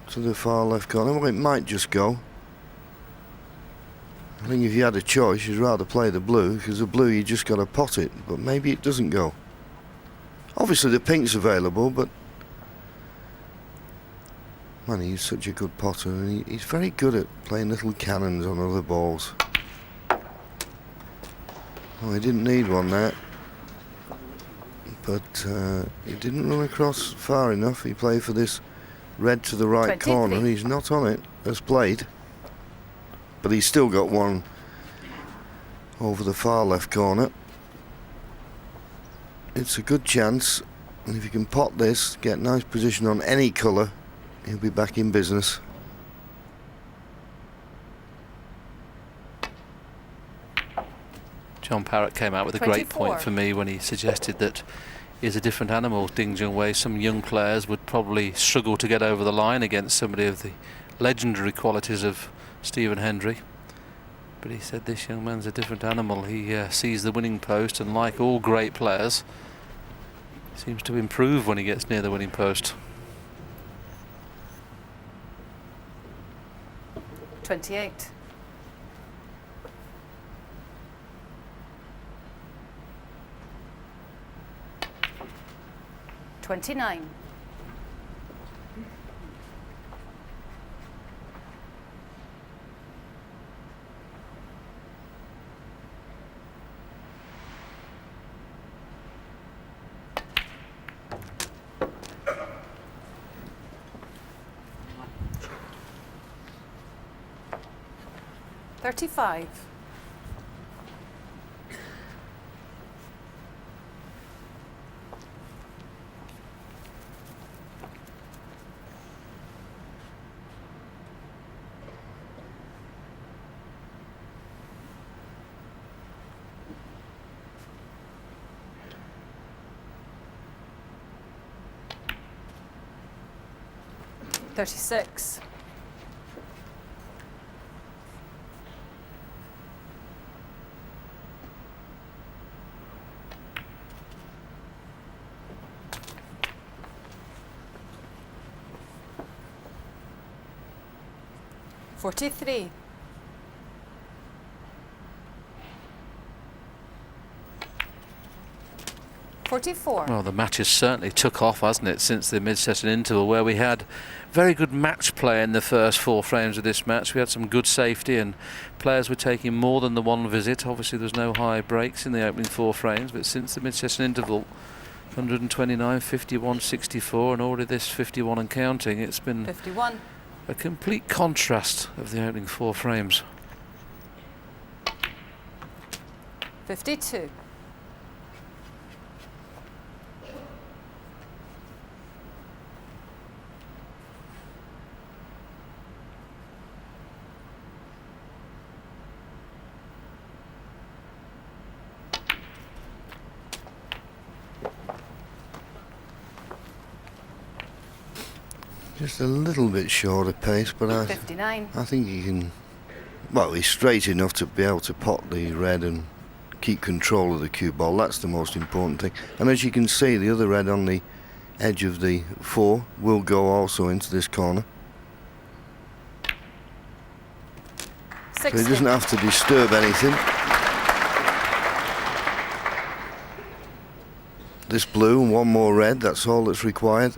to the far left corner. Well, it might just go. I think if you had a choice, you'd rather play the blue, because the blue you just got to pot it, but maybe it doesn't go. Obviously the pink's available, but man, he's such a good potter, and he's very good at playing little cannons on other balls. Oh, he didn't need one there, but he didn't run across far enough. He played for this red to the right 23. corner. He's not on it as played, but he's still got one over the far left corner. It's a good chance, and if you can pot this, get nice position on any colour, he'll be back in business. John Parrott came out with a great 24. point for me when he suggested that he's a different animal, Ding Junhui. Some young players would probably struggle to get over the line against somebody of the legendary qualities of Stephen Hendry. But he said this young man's a different animal. He sees the winning post, and like all great players, seems to improve when he gets near the winning post. 28. $29. $35. $36. $43. $44. Well, the match has certainly took off, hasn't it, since the mid-session interval, where we had very good match play in the first 4 frames of this match. We had some good safety, and players were taking more than the one visit. Obviously there was no high breaks in the opening 4 frames, but since the mid-session interval, 129, 51, 64, and already this 51 and counting, it's been 51. a complete contrast of the opening 4 frames. 52. Just a little bit short of pace, but 59. I think he can. Well, he's straight enough to be able to pot the red and keep control of the cue ball. That's the most important thing. And as you can see, the other red on the edge of the 4 will go also into this corner. 60. So he doesn't have to disturb anything. This blue and one more red, that's all that's required.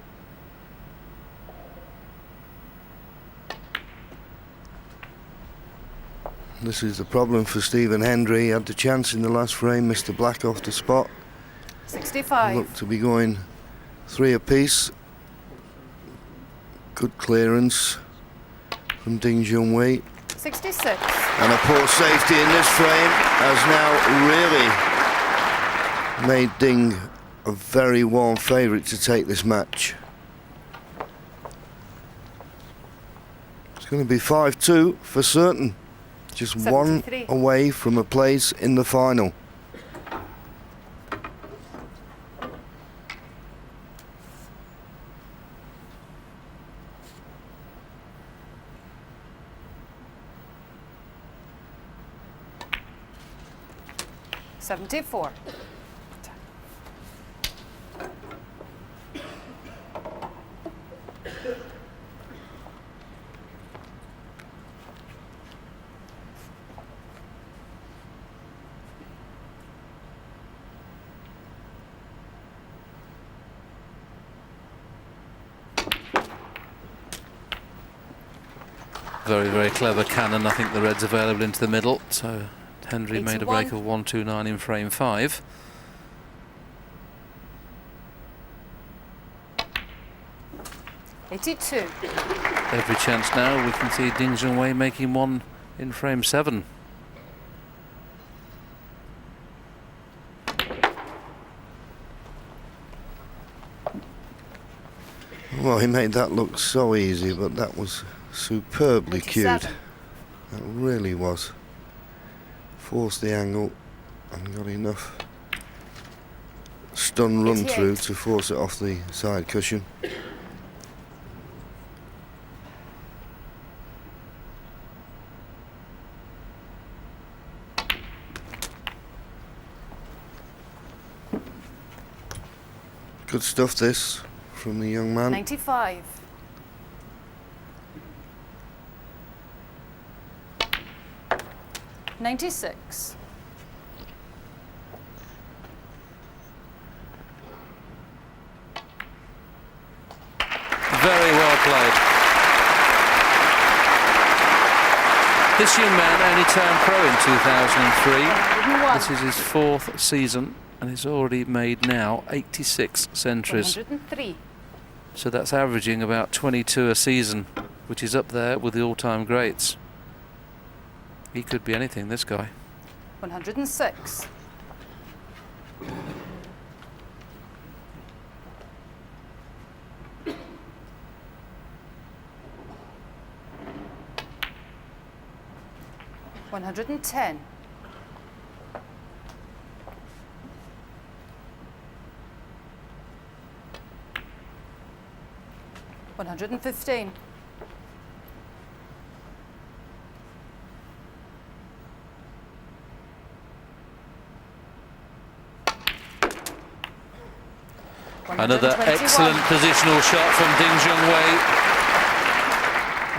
This is the problem for Stephen Hendry. He had the chance in the last frame, missed the black off the spot. 65. Looked to be going 3 apiece. Good clearance from Ding Junhui. 66. And a poor safety in this frame has now really made Ding a very warm favourite to take this match. It's going to be 5-2 for certain. Just 73. 1 away from a place in the final. $74. Very, very clever cannon. I think the red's available into the middle. So Hendry made a 81. break of 129 in frame 5. $82. Every chance now we can see Junhui making one in frame 7. Well, he made that look so easy, but that was superbly cued. 87. That really was. Forced the angle and got enough stun run 88. through to force it off the side cushion. Good stuff this from the young man. 95. $96. Very well played. This young man only turned pro in 2003. 101. This is his 4th season and he's already made now 86 centuries. 103. So that's averaging about 22 a season, which is up there with the all-time greats. He could be anything, this guy. 106. $110. $115. Another excellent positional shot from Junhui.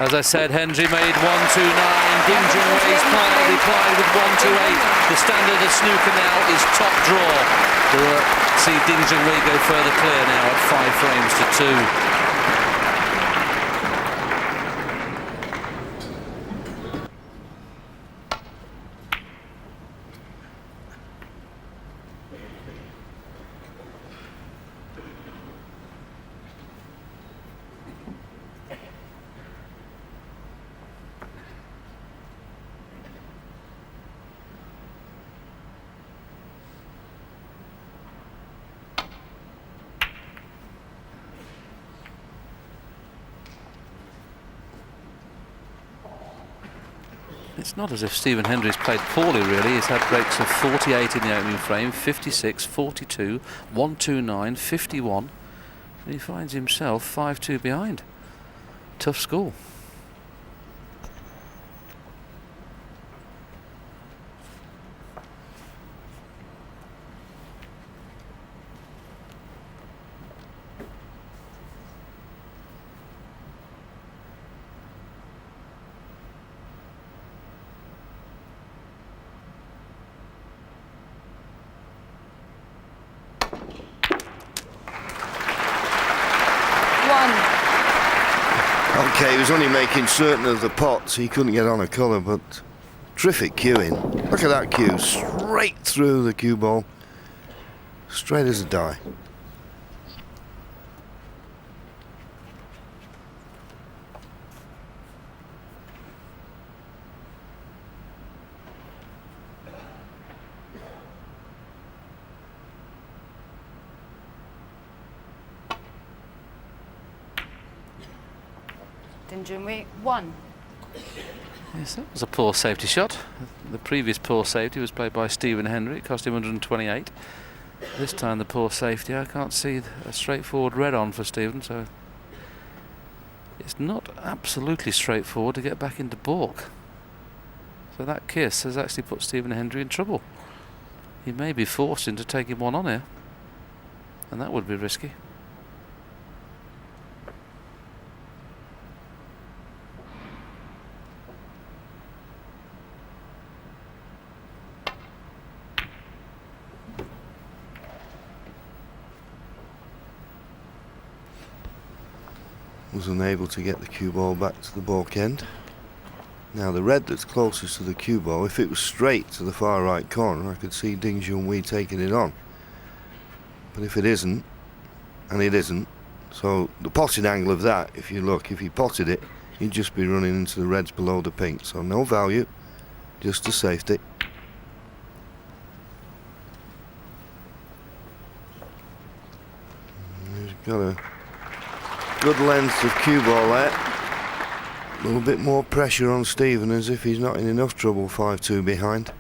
As I said, Hendry made 129. Junhui's replied with 128. The standard of snooker now is top draw. We'll see Junhui go further clear now at 5 frames to 2. It's not as if Stephen Hendry's played poorly, really. He's had breaks of 48 in the opening frame, 56, 42, 129, 51. And he finds himself 5-2 behind. Tough score. Okay, he was only making certain of the pots. He couldn't get on a colour, but terrific cueing. Look at that cue, straight through the cue ball. Straight as a die. Junhui 1. Yes, that was a poor safety shot. The previous poor safety was played by Stephen Hendry. It cost him 128. This time the poor safety, I can't see a straightforward red on for Stephen, so it's not absolutely straightforward to get back into baulk. So that kiss has actually put Stephen Hendry in trouble. He may be forced into taking one on here, and that would be risky. Was unable to get the cue ball back to the baulk end. Now the red that's closest to the cue ball, if it was straight to the far right corner, I could see Ding Junhui taking it on. But if it isn't, and it isn't, so the potting angle of that, if you look, if he potted it, he'd just be running into the reds below the pink. So no value, just a safety. He's got a good length of cue ball there. A little bit more pressure on Stephen, as if he's not in enough trouble 5-2 behind.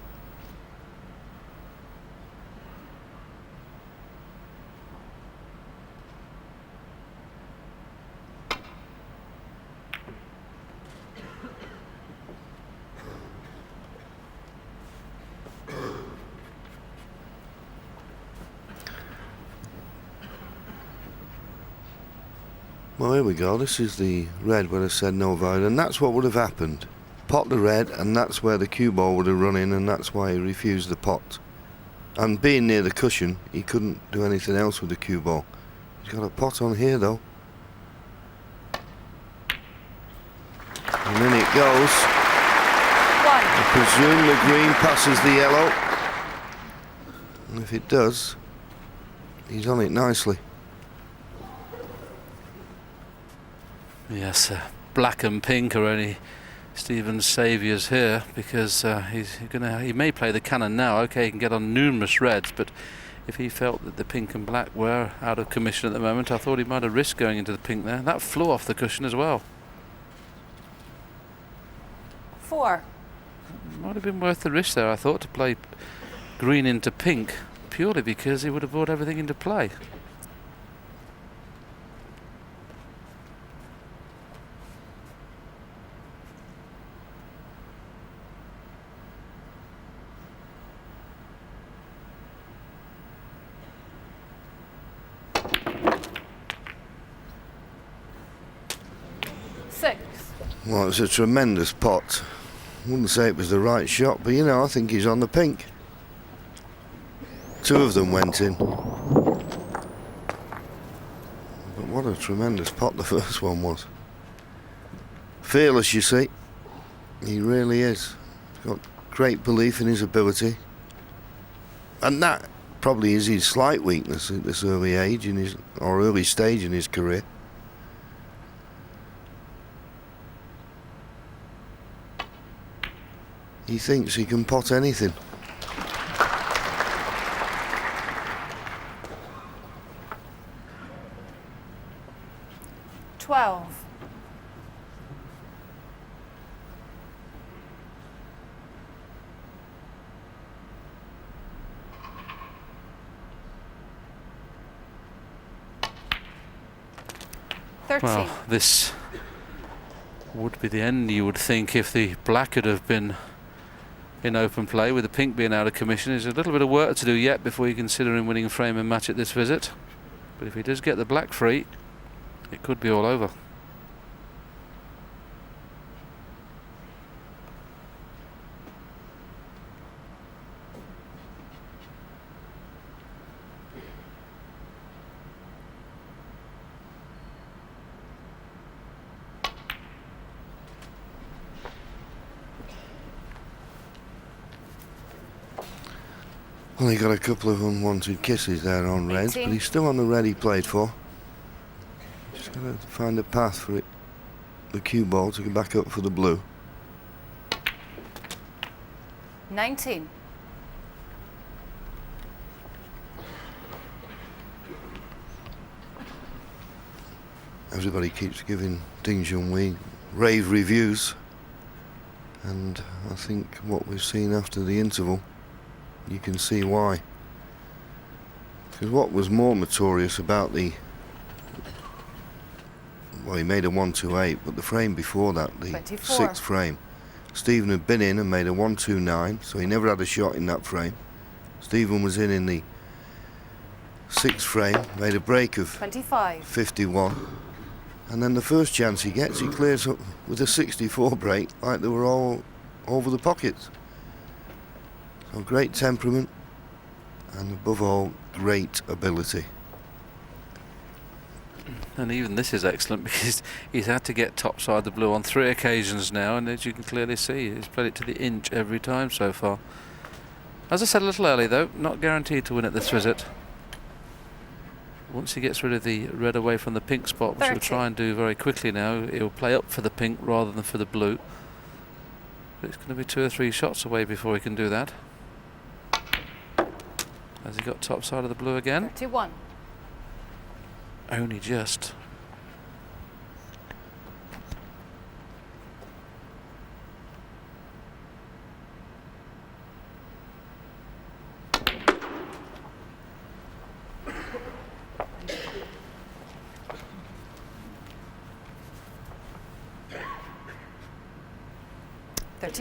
Well, here we go. This is the red where I said no value, and that's what would have happened. Pot the red, and that's where the cue ball would have run in, and that's why he refused the pot. And being near the cushion, he couldn't do anything else with the cue ball. He's got a pot on here, though. And then it goes. I presume the green passes the yellow. And if it does, he's on it nicely. Yes, black and pink are only Stephen's saviours here, because he may play the cannon now. Okay, he can get on numerous reds, but if he felt that the pink and black were out of commission at the moment, I thought he might have risked going into the pink there. That flew off the cushion as well. 4. Might have been worth the risk there, I thought, to play green into pink, purely because he would have brought everything into play. Well, it's a tremendous pot. Wouldn't say it was the right shot, but you know, I think he's on the pink. 2 of them went in. But what a tremendous pot the first one was. Fearless, you see. He really is. He's got great belief in his ability. And that probably is his slight weakness at this early age, or early stage in his career. He thinks he can pot anything. Twelve. Well, this would be the end, you would think, if the black had have been in open play, with the pink being out of commission. There's a little bit of work to do yet before you consider him winning frame and match at this visit. But if he does get the black free, it could be all over. Well, he got a couple of unwanted kisses there on reds, but he's still on the red he played for. Just got to find a path for it, the cue ball, to go back up for the blue. 19. Everybody keeps giving Ding Junhui rave reviews, and I think what we've seen after the interval, you can see why. Because what was more notorious about the... Well, he made a 1-2-8, but the frame before that, the 24. 6th frame, Stephen had been in and made a 1-2-9, so he never had a shot in that frame. Stephen was in the 6th frame, made a break of 25. 51. And then the first chance he gets, he clears up with a 64 break, like they were all over the pockets. So great temperament, and above all, great ability. And even this is excellent because he's had to get topside the blue on 3 occasions now, and as you can clearly see, he's played it to the inch every time so far. As I said a little early though, not guaranteed to win at this visit. Once he gets rid of the red away from the pink spot, which 30. he'll try and do very quickly now, he'll play up for the pink rather than for the blue. But it's going to be 2 or 3 shots away before he can do that. Has he got top side of the blue again? 31. Only just.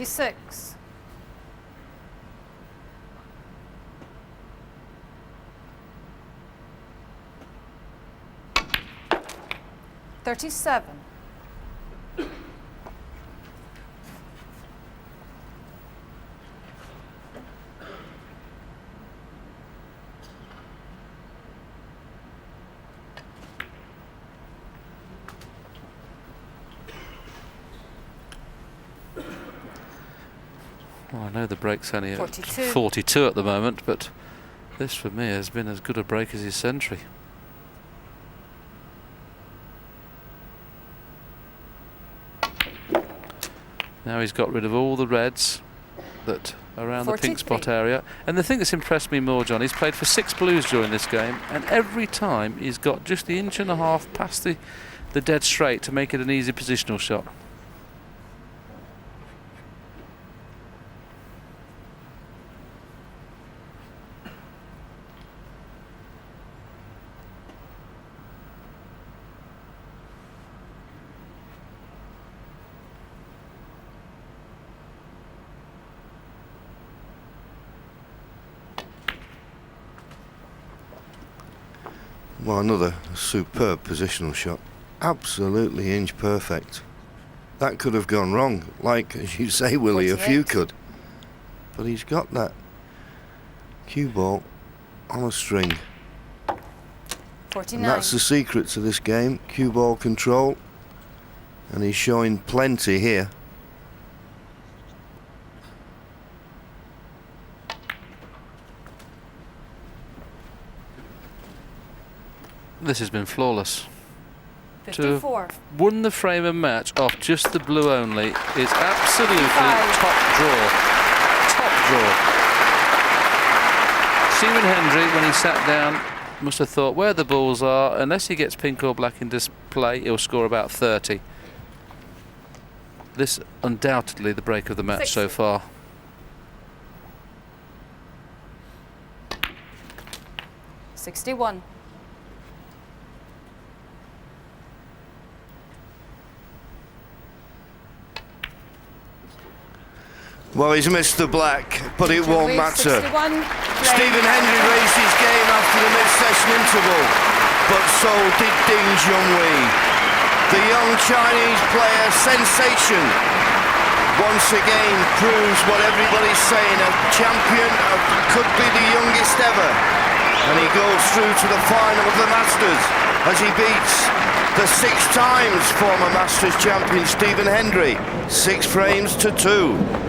Six. 37. Well, I know the break's only at 42. 42 at the moment, but this for me has been as good a break as his century. Now he's got rid of all the reds that are around the pink 43. spot area. And the thing that's impressed me more, John, he's played for 6 blues during this game, and every time he's got just the 1.5 inches past the dead straight to make it an easy positional shot. Well, another superb positional shot. Absolutely inch perfect. That could have gone wrong, like, as you say, Willie, a few 48. could. But he's got that cue ball on a string. 49. And that's the secret to this game, cue ball control. And he's showing plenty here. This has been flawless. 54. Won the frame and match off just the blue only is absolutely 55. top draw. Top draw. Stephen Hendry, when he sat down, must have thought where the balls are, unless he gets pink or black in display, he'll score about 30. This undoubtedly the break of the match 60. so far. $61. Well, he's missed the black, but it won't Junhui, matter. 61. Stephen Hendry raised his game after the mid-session interval, but so did Ding Junhui. The young Chinese player sensation once again proves what everybody's saying, a champion could be the youngest ever. And he goes through to the final of the Masters as he beats the 6 times former Masters champion Stephen Hendry, 6 frames to 2.